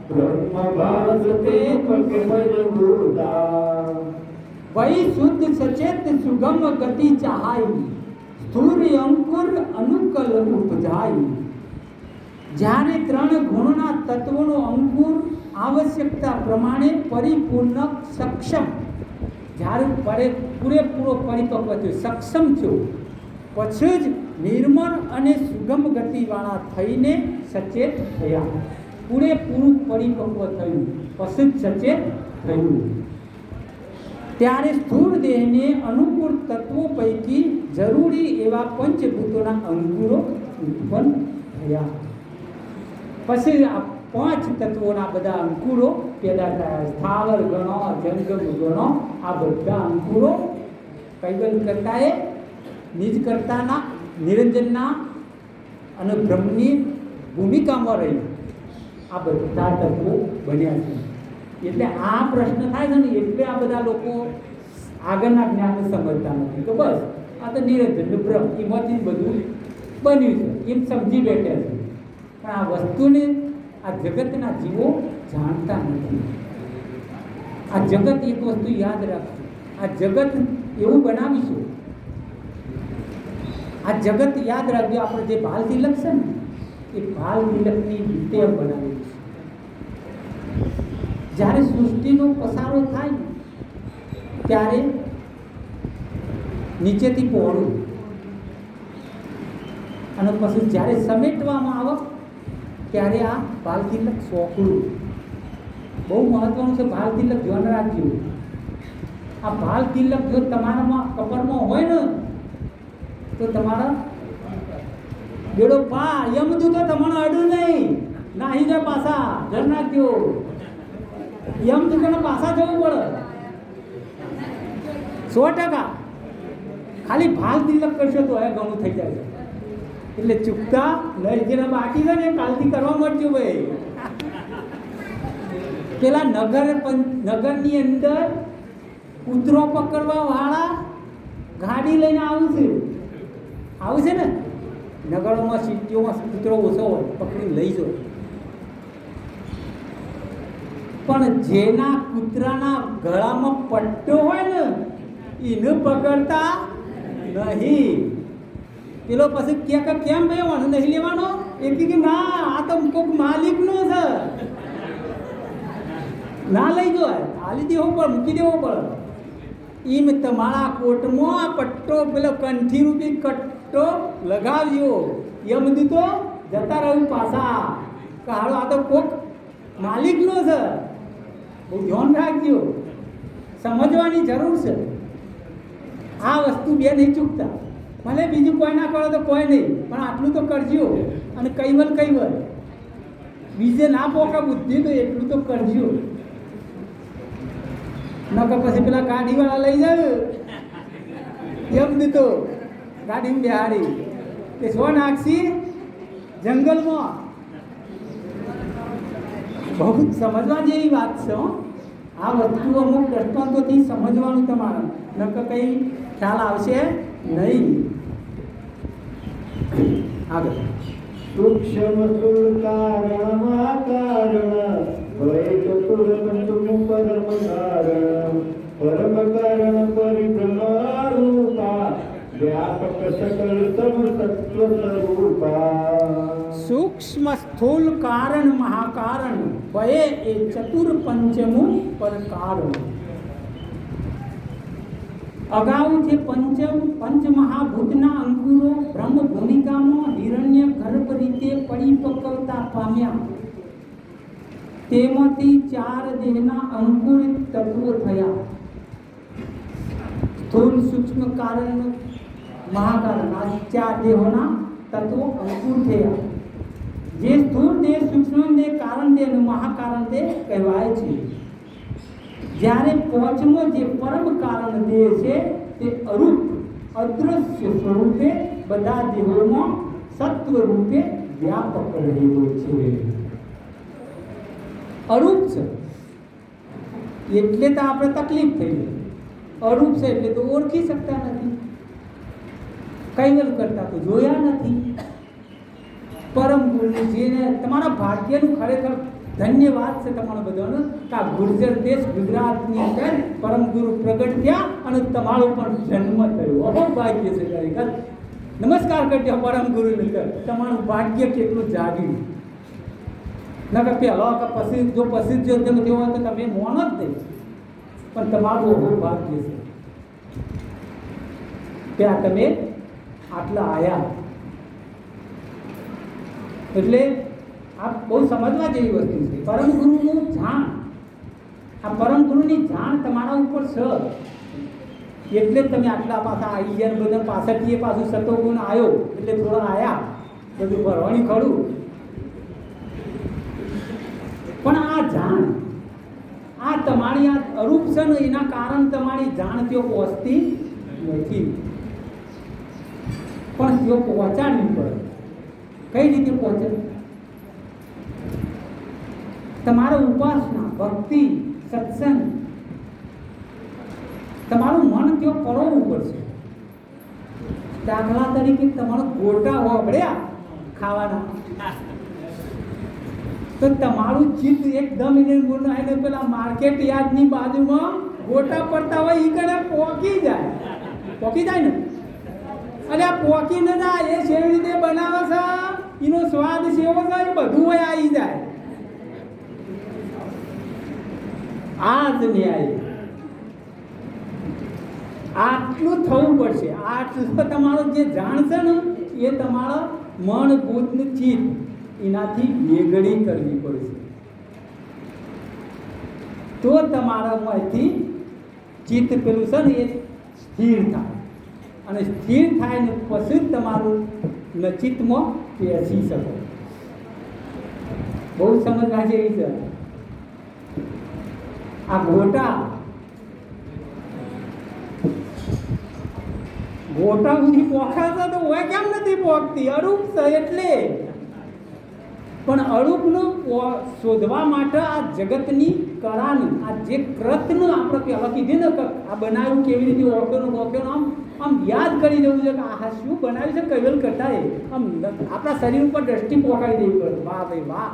બ્રહ્મ ભાસતે પક મજબૂતા. વહી શુદ્ધ સચેત સુગમ ગતિ ચાહાઈ સ્થૂર્ય અંકુર અનુકલ ઉપજાઈ. જ્યારે 3 ગુણના તત્વોનો અંકુર આવશ્યકતા પ્રમાણે પરિપૂર્ણ સક્ષમ, જ્યારે પૂરેપૂરો પરિપક્વ થયો, સક્ષમ થયો, પછી જ નિર્મળ અને સુગમ ગતિવાળા થઈને સચેત થયા. પૂરેપૂરું પરિપક્વ થયું પછી જ સચેત થયું. ત્યારે સ્થૂળ દેહને અનુકૂળ તત્વો પૈકી જરૂરી એવા પંચભૂતોના અંકુરો ઉત્પન્ન થયા. પછી આ 5 તત્વોના બધા અંકુરો પેદા થયા. સ્થાવર ગણો, જંગમ ગણો, આ બધા અંકુરો કૈવલ કરતાએ નિજ કરતાના નિરંજનના અને બ્રહ્મની ભૂમિકામાં રહી આ બધા તત્વો બન્યા છે. એટલે આ પ્રશ્ન થાય છે ને એટલે આ બધા લોકો આગળના જ્ઞાનને સમજતા નથી. તો બસ આ તો નિરંજન બ્રહ્મ એમાંથી બધું બન્યું છે એમ સમજી બેઠા છે. પણ આ વસ્તુને આ જગતના જીવો જાણતા નથી. આ જગત એક વસ્તુ યાદ રાખજો, આ જગત એવું બનાવીશું, આ જગત યાદ રાખજો. આપણે જે ભાલ તિલક છે ને એ ભાલ તિલકની રીતે બનાવેલું છે. જ્યારે સૃષ્ટિનો પસારો થાય ત્યારે નીચેથી પહોળું અને પછી જ્યારે સમેટવામાં આવે ત્યારે આ ભાલ તિલક સોકળું. બહુ મહત્વનું છે ભાલ તિલક, ધ્યાન રાખજો. આ ભાલ તિલક જો તમારામાં કપરમાં હોય ને તો તમારા બેડો પા યમદૂતો તમારે અડું નહીં, નાહી જાય પાછા. ધ્યાન રાખજો, યમદૂતોને પાછા જવું પડે 100%. ખાલી ભાલ તિલક કરશો તો એ ઘણું થઈ જાય. એટલે ચૂકતા નહીં, જેના બાકી છે ને કાલથી કરવા મળજો ભાઈ. પેલા નગરની અંદર કૂતરો પકડવા વાળા ગાડી લઈને આવું છે ને નગરોમાં સિટીઓમાં કૂતરો ઓછો હોય, પકડી લઈ જાઓ. પણ જેના કૂતરાના ગળામાં પટ્ટો હોય ને એને પકડતા નહીં. પેલો પછી કે કેમ ભાઈ વાંધો નહીં લેવાનો, એ કે ના આ તો કોઈક માલિકનો છે, ના લઈ જાય, હાલી દેવો પડે, મૂકી દેવો પડે. એમ તમારા કોટમાં આ પટ્ટો પેલો કંઠી રૂપી કટ્ટો લગાવજો, એમ બધું તો જતા રહ્યું પાછા કે હાલો આ તો કોક માલિકનો છે. બહુ ધ્યાન રાખજો, સમજવાની જરૂર છે. આ વસ્તુ બે નહીં ચૂકતા. ભલે બીજું કોઈ ના કરો તો કોઈ નહીં, પણ આટલું તો કરજો. અને કઈવલ બીજે ના પોકા બુદ્ધિ તો એટલું તો કરજો. નકર પછી પેલા ગાડીવાળા લઈ જાય એમ દીધો ગાડીમાં બેહાડી તે શું નાખશી જંગલમાં. બહુ સમજવા જેવી વાત છે હો. આ વસ્તુ અમુક દ્રષ્ટાંતોથી સમજવાનું તમારે, નકર કંઈ ખ્યાલ આવશે નહીં. આગળ સૂક્ષ્મ સ્થૂળ કારણ કારણ ભય ચતુર પંચમું પરમ કારણ પરિભ્રમરૂપા વ્યાપક સકલ સત્વ સ્વરૂપા. સૂક્ષ્મ સ્થૂલ કારણ મહાકારણ ભય એ ચતુર પંચમું પર કારણ. અગાઉ જે પંચમહાભૂતના અંકુરો બ્રહ્મ ભૂમિકામાં હિરણ્ય ગર્ભ રીતે પરિપક્વતા પામ્યા, તેમાંથી ચાર દેહના અંકુરિત તત્વો થયા. સ્થૂળ સૂક્ષ્મ કારણ મહાકારણ, આ ચાર દેહોના તત્વો અંકુર થયા. જે સ્થૂળ દેહ, સૂક્ષ્મ દેહ, કારણ દેહ અને મહાકારણ દેહ કહેવાય છે. જ્યારે પાંચમો જે પરમ કારણ દેહ છે તે અરૂપ અદૃશ્ય સ્વરૂપે બધા દેહોમાં સત્વ રૂપે વ્યાપક રહેલો છે. અરૂપ છે એટલે તો આપણે તકલીફ થઈ ગઈ. અરૂપ છે એટલે તો ઓળખી શકતા નથી, કૈવલ કરતા તો જોયા નથી. પરમ ગુરુ જેને તમારા ભાગ્યનું ખરેખર ધન્યવાદ છે તમારો બધાનો કે આ ગુર્જર દેશ ગુજરાતની અંદર પરમ ગુરુ પ્રગટ થયા અને તમારો પણ જન્મ થયો. અહો ભાગ્ય છે ખરેખર. નમસ્કાર કરજો પરમ ગુરુને, તમારું ભાગ્ય કેટલું જાગ્યું. ના કે પહેલો કે પછી જો જન્મ થયો હોય તો તમે મોન જ નહીં, પણ તમારું અહો ભાગ્ય છે ત્યાં તમે આટલા આવ્યા. એટલે આ બહુ સમજવા જેવી વસ્તુ છે. પરમ ગુરુનું જાણ, આ પરમ ગુરુની જાણ તમારા ઉપર છે એટલે જ તમે આટલા પાછા આવી ગયા. બધા પાછળથી પાછું સતોગુણ આવ્યો એટલે થોડા આવ્યા, બધું ભરવાની ખરું. પણ આ જાણ, આ તમારી આ અરૂપ છે ને એના કારણ તમારી જાણ તેઓ પહોંચતી નથી, પણ તેઓ પહોંચાડવી પડે. કઈ રીતે પહોંચે? તમારો ઉપાસના, ભક્તિ, સત્સંગ, તમારું મન ત્યાં પરોવવું પડશે. દાખલા તરીકે તમારો ગોટા હોબળ્યા ખાવાના તો તમારું ચિત્ત એકદમ એને પેલા માર્કેટ યાર્ડની બાજુમાં ગોટા પડતા હોય એ કને પોકી જાય ને. અને આ પોકી ન જાય એ કેવી રીતે બનાવે છે, એનો સ્વાદ સેવો છે, એ બધું હોય આવી જાય. આ જ ન્યાય. આટલું થવું પડશે. આટલું તમારું જે જાણશે ને એ તમારા મન બુદ્ધ ચિત્ત એનાથી વેગળી કરવી પડશે. તો તમારામાંથી ચિત્ત પેલું છે ને એ સ્થિર થાય, અને સ્થિર થાય ને પછી તમારું ચિત્તમાં બેસી શકો. બહુ સમજવા જેવી છે. આ ગોટા સુધી પોખાશે તો હોય કેમ નથી પોખતી? અરૂપ છે એટલે. પણ અરૂપનું શોધવા માટે આ જગતની કળાનું, આ જે કૃતનું આપણે પહેલાં કીધી ને આ બનાવ્યું કેવી રીતે ઓળખ્યો આમ યાદ કરી દેવું છે કે આ શું બનાવ્યું છે. કૈવલ કરતા આમ આપણા શરીર ઉપર દ્રષ્ટિ પોકાડી દેવી પડે. વાહ ભાઈ વાહ,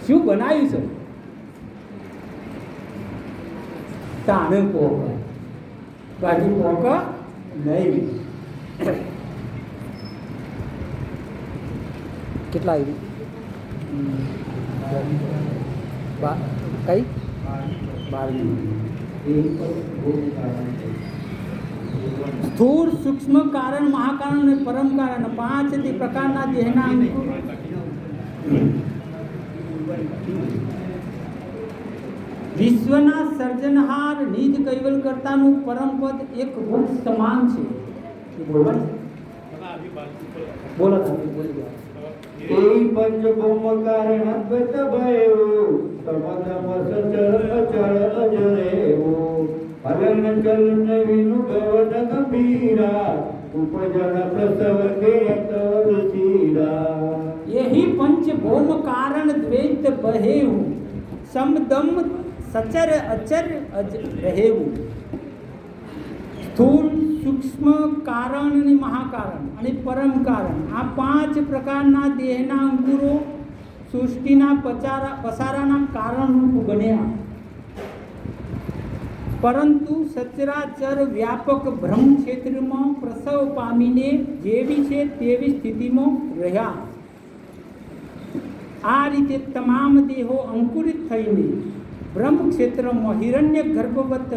શું બનાવ્યું છે. તાણે પોક, બાકી પોક નહીં. કેટલા આવી કઈ 12. સ્થૂળ સૂક્ષ્મ કારણ, મહાકારણ અને પરમ કારણ, 5 તે પ્રકારના દેહના અંગો. વિશ્વના સર્જનહાર નિજ કૈવલ કરતાનું પરમ પદ એક વૃક્ષ સમાન છે. બોલો તમે બોલી ગયા. એ પંચભૂમ કારણ અદ્વૈત ભયો સમદમ સચર અચળ અજરેવો હલન ચલન વિનુ ગવન ગંભીરા ઉપજન પ્રસવ કે તરસીરા. यही पंच भौम कारण द्वैत बहेऊ समदम सचर अचर अज रहेવું. સ્થૂળ સૂક્ષ્મ કારણ અને મહાકારણ અને પરમ કારણ, આ 5 પ્રકારના દેહના અંકુરો સૃષ્ટિના પસારાના કારણરૂપ બન્યા. પરંતુ સચરાચર વ્યાપક બ્રહ્મ ક્ષેત્રમાં પ્રસવ પામીને જેવી છે તેવી સ્થિતિમાં રહ્યા. આ રીતે તમામ દેહો અંકુરિત થઈને બ્રહ્મ ક્ષેત્રમાં હિરણ્ય ગર્ભવત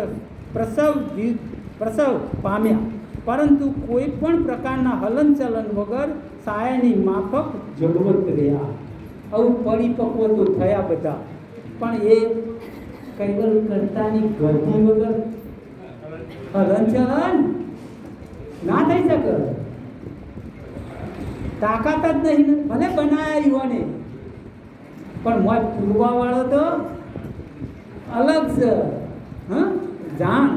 પ્રસવ પામ્યા, પરંતુ કોઈ પણ પ્રકારના હલનચલન વગર સાયાની માફક જળવત રહ્યા. આવું પરિપક્વ તો થયા બધા, પણ એ કૈવલ કરતાની ગતિ વગર હલનચલન ના થઈ શકે. તાકાત જ નહીં. ભલે બનાયા યુવાને, પણ મોય પૂરવા વાળો તો અલગ છે. હા, જાણ,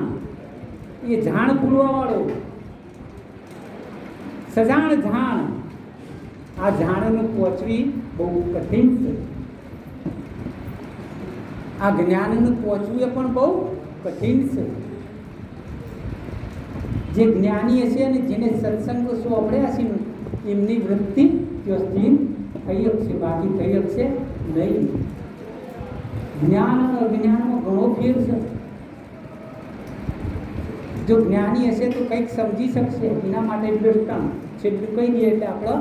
એ જાણ પૂરવા વાળો, સજાણ જાણ. આ જાણનું પહોંચવી બહુ કઠિન છે. આ જ્ઞાનનું પહોંચવું એ પણ બહુ કઠિન છે. જે જ્ઞાની હશે અને જેને સત્સંગ સોંપડ્યા છે એમની વૃત્તિ વ્યવસ્થિત થઈ શકશે, બાકી થઈ શકશે નહીં. જ્ઞાન અને અજ્ઞાનમાં ઘણો ફેર છે. જો જ્ઞાની હશે તો કંઈક સમજી શકશે, એના માટે દ્રષ્ટાંત છેલ્લું કહી દઈએ એટલે આપણે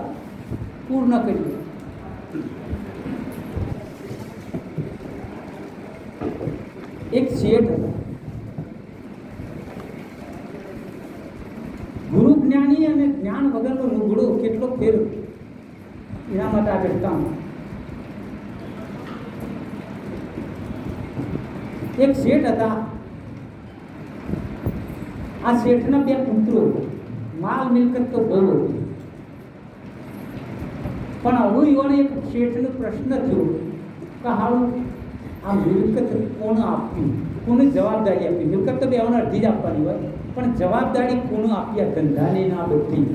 પૂર્ણ કરીએ. એક શેઠ હતા. ગુરુ જ્ઞાની અને જ્ઞાન વગરનો લુગડો કેટલો ફેર, એના માટે આ દ્રષ્ટાંત. એક શેઠ હતા. આ શેઠના 2 પુત્રો, માલ મિલકત તો બહુ હતી, પણ હવે એને એક શેઠનો પ્રશ્ન થયો કે હારું આ મિલકત કોણ આપ્યું, કોને જવાબદારી આપી? મિલકત તો બેઓને અડધી જ આપવાની હોય, પણ જવાબદારી કોણ આપી આ ધંધાને ના બધી?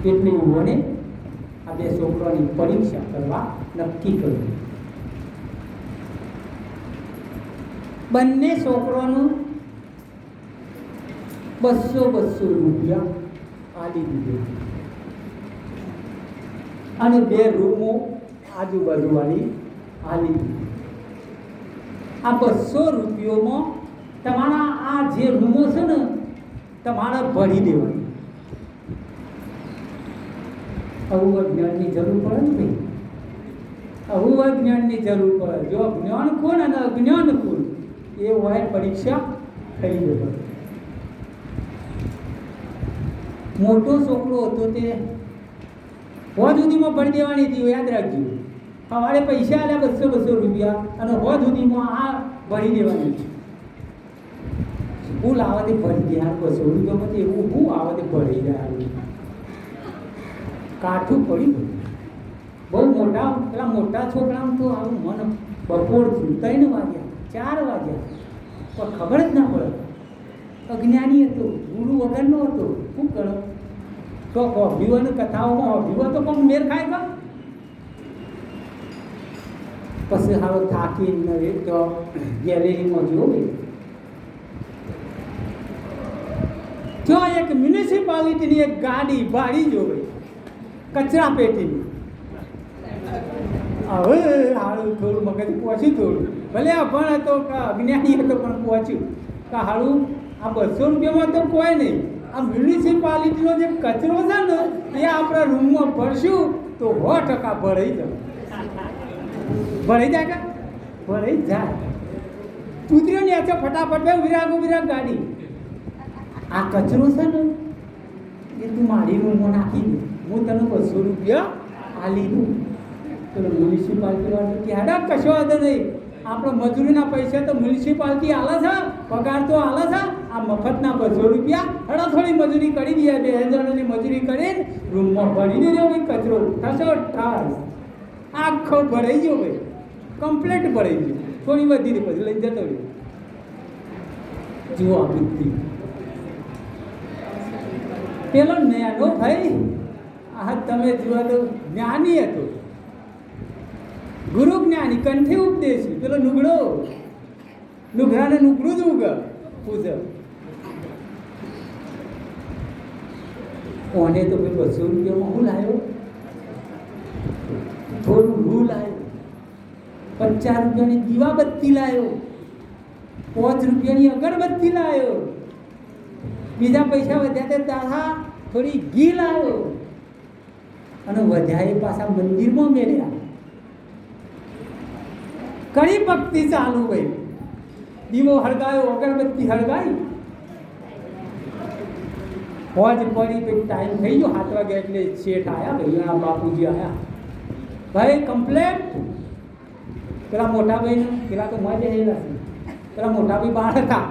એટલે મને આ 2 છોકરાની પરીક્ષા કરવા નક્કી કર્યું. બંને છોકરાનું 200 રૂપિયા આલી દીધે અને 2 રૂમો આજુબાજુ વાળી આલી દીધી. આ 200 રૂપિયામાં તમારા આ જે રૂમો છે ને તમારે ભરી દેવાની. આવું અજ્ઞાનની જરૂર પડે ને ભાઈ, આવું અજ્ઞાનની જરૂર પડે. જો જ્ઞાન કોણ અને અજ્ઞાન કોણ એ હોય પરીક્ષા થઈ જશે. મોટો છોકરો હતો તે હોજ સુધીમાં ભરી દેવાની હતી, યાદ રાખજો. સવારે પૈસા આલ્યા 200 રૂપિયા અને હોજ સુધીમાં આ ભરી દેવાની. સ્કૂલ આવવાથી ભરી ગયા 200 રૂપિયામાંથી એવું શું આવવાથી ભરી ગયા? કાઠું પડ્યું. બહુ મોટા પેલા મોટા છોકરાનું તો આવું મન બપોર 3 વાગ્યા 4 વાગ્યા પણ ખબર જ ના પડે. અજ્ઞાની હતો, ગુરુ વગરનો હતો. શું કરો તો હોભીઓની કથાઓમાં હોભીઓ તો પણ મેર ખાય કા. પછી હારો થાકીને તો ગેલેરીમાં જોવે ત્યાં એક મ્યુનિસિપાલિટીની એક ગાડી ભાડી જોવે, કચરા પેટીની. હવે હારું થોડું મગજ પહોંચી થોડું ભલે અભણ હતો કે અજ્ઞાની હતો પણ પહોંચ્યું કે હારું આ 200 રૂપિયામાં તો કોઈ નહીં, આ મ્યુનિસિપાલિટીનો જે કચરો છે ને એ આપણા રૂમમાં ભરશું તો 100% ભરાઈ જાય કે ભરાઈ જાય. ઉતર્યો ને એટલે ફટાફટ વિરાગ ગાડી, આ કચરો છે ને એ તું મારી રૂમમાં નાખી દે, હું તને 200 રૂપિયા આલી દઉં. ચલો મ્યુનિસિપાલિટી વાળું કે હેડા કશો વાંધો નહીં, આપણે મજૂરીના પૈસા તો મ્યુનિસિપાલિટી આલે છે, પગાર તો આલે છે, આ મફતના 200 રૂપિયા હેડા થોડી મજૂરી કરી દઈએ, 2000 જણાની મજૂરી કરીને રૂમમાં ભરી દેજો ભાઈ કચરો થશો ઠાસ આખો ભરાઈ ગયો ભાઈ, કમ્પ્લેટ ભરાઈ ગયો, થોડી વધી પછી લઈને જતો રહ્યો. જુઓ આ બુદ્ધિ. પેલો નેનો ભાઈ આ તમે જુઓ તો જ્ઞાની હતો, ગુરુ જ્ઞાની કંઠે ઉપદેશી, પેલો નુગરાને નુગરું જ પૂજ. કોને તો ભાઈ 200 રૂપિયામાં હું લાવ્યો, થોડું રૂ લાવ્યો, 50 રૂપિયાની દીવાબત્તી લાવ્યો, 5 રૂપિયાની અગરબત્તી લાવ્યો, બીજા પૈસા વધ્યા તે દાહા થોડી ઘી લાવ્યો, અને વધ્યા એ પાછા મંદિરમાં મેળ્યા. કઈ ભક્તિ ચાલુ ભાઈ, દીવો હળગાયો, અગરબત્તી હળગાઈ, હોજ પડી પછી ટાઈમ થઈ ગયો 7 વાગ્યા એટલે શેઠ આવ્યા, ભાઈ બાપુજી આવ્યા, ભાઈ કમ્પ્લેટ. પેલા મોટા ભાઈ પેલા તો મજા એલા છે, પેલા મોટા ભાઈ બહાર હતા,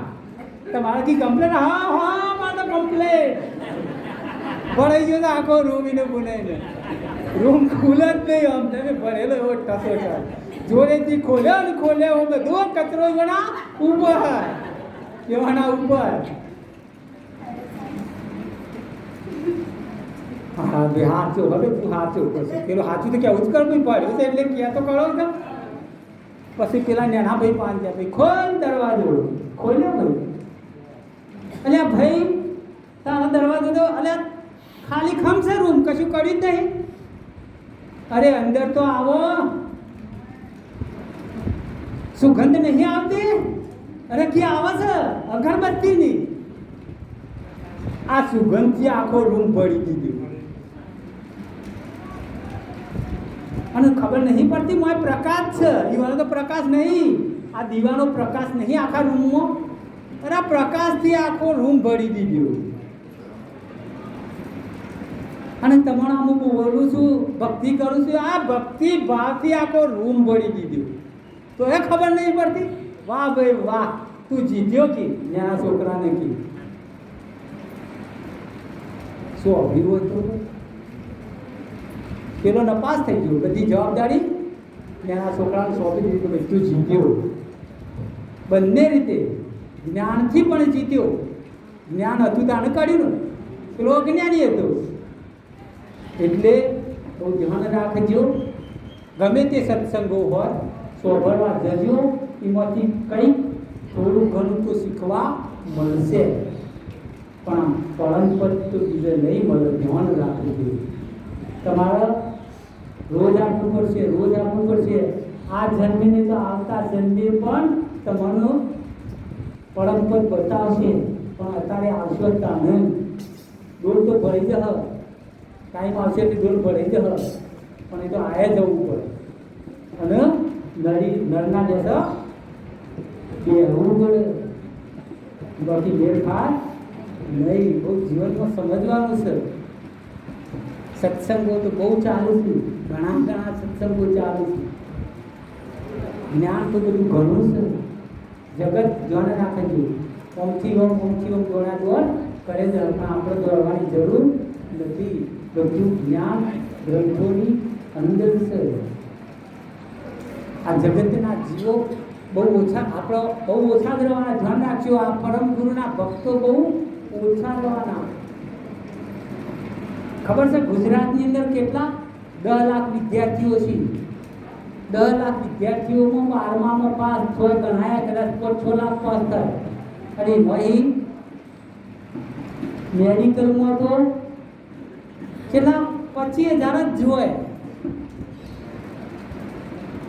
તમારાથી કમ્પ્લેટ? હા મારે કમ્પ્લેટ. ભરાઈ ગયો તો આખો રૂમ એને બોલાઈને, રૂમ ખુલે જ નહીં, આમ તમે ભરેલો એવો ટસો જોડેથી ખોલ્યો બધો કચરો ગણા ઉપર એવાના ઉપર. હા ભાઈ હાચો, હવે તું હાચો પછી પેલો હાચું તો કેવું જ કરવું પડ્યું છે એટલે ક્યાં તો કરો ને. પછી પેલા નેના ભાઈ પાંચ ગયા, ભાઈ ખોલ દરવાજો, ખોલ્યો ભાઈ. અલ્યા ભાઈ તારા દરવાજો તો અલ્યા ખાલી ખમશે રૂમ, કશું કર્યું જ નહીં. અરે અંદર તો આવો, સુગંધ નહીં આવતી? અરે ક્યાં આવે છે? અગરબત્તીની. આ સુગંધથી આખો રૂમ ભરી દીધો, અને ખબર નહીં પડતી મારે પ્રકાશ છે, દીવાનો તો પ્રકાશ નહીં, આ દીવાનો પ્રકાશ નહીં આખા રૂમમાં. અરે આ પ્રકાશથી આખો રૂમ ભરી દીધો. અને તમારા હું બોલું છું, ભક્તિ કરું છું, આ ભક્તિ ભાવથી આખો રૂમ ભરી દીધો, તો એ ખબર નહીં પડતી. વાહ ભાઈ વાહ, તું જીત્યો કે નાના છોકરાને કી શું અભિરો હતો, પેલો નપાસ થઈ ગયો, બધી જવાબદારી નાના છોકરાને સોંપી દીધી, ભાઈ તું જીત્યો. બંને રીતે જ્ઞાનથી પણ જીત્યો, જ્ઞાન હતું તાને કાઢ્યું ને, પેલો અજ્ઞાની હતો. એટલે બહુ ધ્યાન રાખજો, ગમે તે સત્સંગો હોય સોભરવા જજો, એમાંથી કંઈક થોડું ઘણું તો શીખવા મળશે, પણ પરંપર તો બીજે નહીં મળે. ધ્યાન રાખવું તમારે, રોજ આપવું પડશે. આ જન્મને તો આવતા જન્મે પણ તમારો પરંપર બતાવશે, પણ અત્યારે આવશો તાને ડોલ તો ભરી જશે, ટાઈમ આવશે એટલે ડોલ ભરાઈ જશે, પણ એ તો આયા જવું પડે. અને નરના જશા બેહવું પડે, બાકી મેળ ખાય નહીં. બહુ જીવનમાં સમજવાનું છે. સત્સંગો તો બહુ ચાલુ છે, ઘણા સત્સંગો ચાલુ છે, જ્ઞાન તો બધું ઘણું છે. જગત જાણે રાખે છે, ઓમથી ઓમ દોડા દોડ કરે છે, પણ આપણે દોડવાની જરૂર નથી. બધું જ્ઞાન ગ્રંથોની અંદર છે. આ જગતના જીવો બહુ ઓછા, આપણો બહુ ઓછા જ રહેવાના, ધ્યાન રાખજો. આ પરમ ગુરુના ભક્તો બહુ ઓછા રહેવાના. ખબર છે ગુજરાતની અંદર કેટલા 10 લાખ વિદ્યાર્થીઓ છે. 10 લાખ વિદ્યાર્થીઓમાં 12મામાં પાસ 6 ગણાયા, કદાચ 6 લાખ પાસ થાય. અને અહીં મેડિકલમાં તો કેટલા 25,000 જ જોઈએ.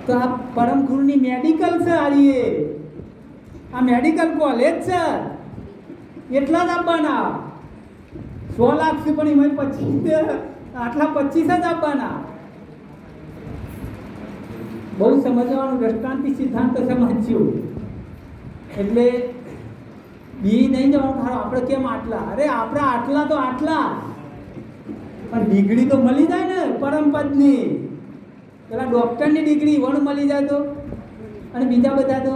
તો આ પરમ ગુરુની મેડિકલ છે આ મેડિકલ કોલેજ છે એટલા જ આપવાના 100 લાખ છે પણ એમાં 25 આટલા 25 જ આપવાના. બહુ સમજવાનું દ્રષ્ટાંતિ સિદ્ધાંત સમજ્યું એટલે બી નહીં જવાનું હારો આપણે કેમ આટલા, અરે આપણે આટલા તો આટલા પણ ડિગ્રી તો મળી જાય ને પરમપદની. પેલા ડૉક્ટરની ડિગ્રી વણ મળી જાય તો, અને બીજા બધા તો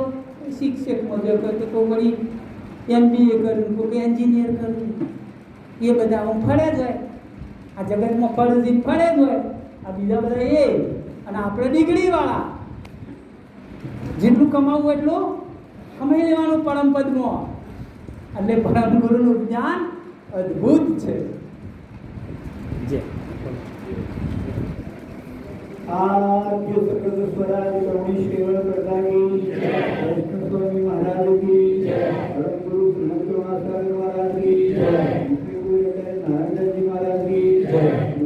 શિક્ષકમાં જો કરતો કોઈ વળી MBA કર્યું, કોઈ એન્જિનિયર કર્યું, એ બધા હું ફળે જ હોય. આ જગતમાં ફળજી ફળે જ હોય. આ બીજા બધા એ અને આપણે ડિગ્રીવાળા જેટલું કમાવું એટલું કમાઈ લેવાનું પરમપદમાં. એટલે પરમ ગુરુનું જ્ઞાન અદ્ભુત છે. आद्य सकल स्वराज करुणी सेवा प्रदानी वैष्णव स्वामी महाराज की परम गुरु श्रीमंत महाराज की जय, नारायण जी महाराज की जय.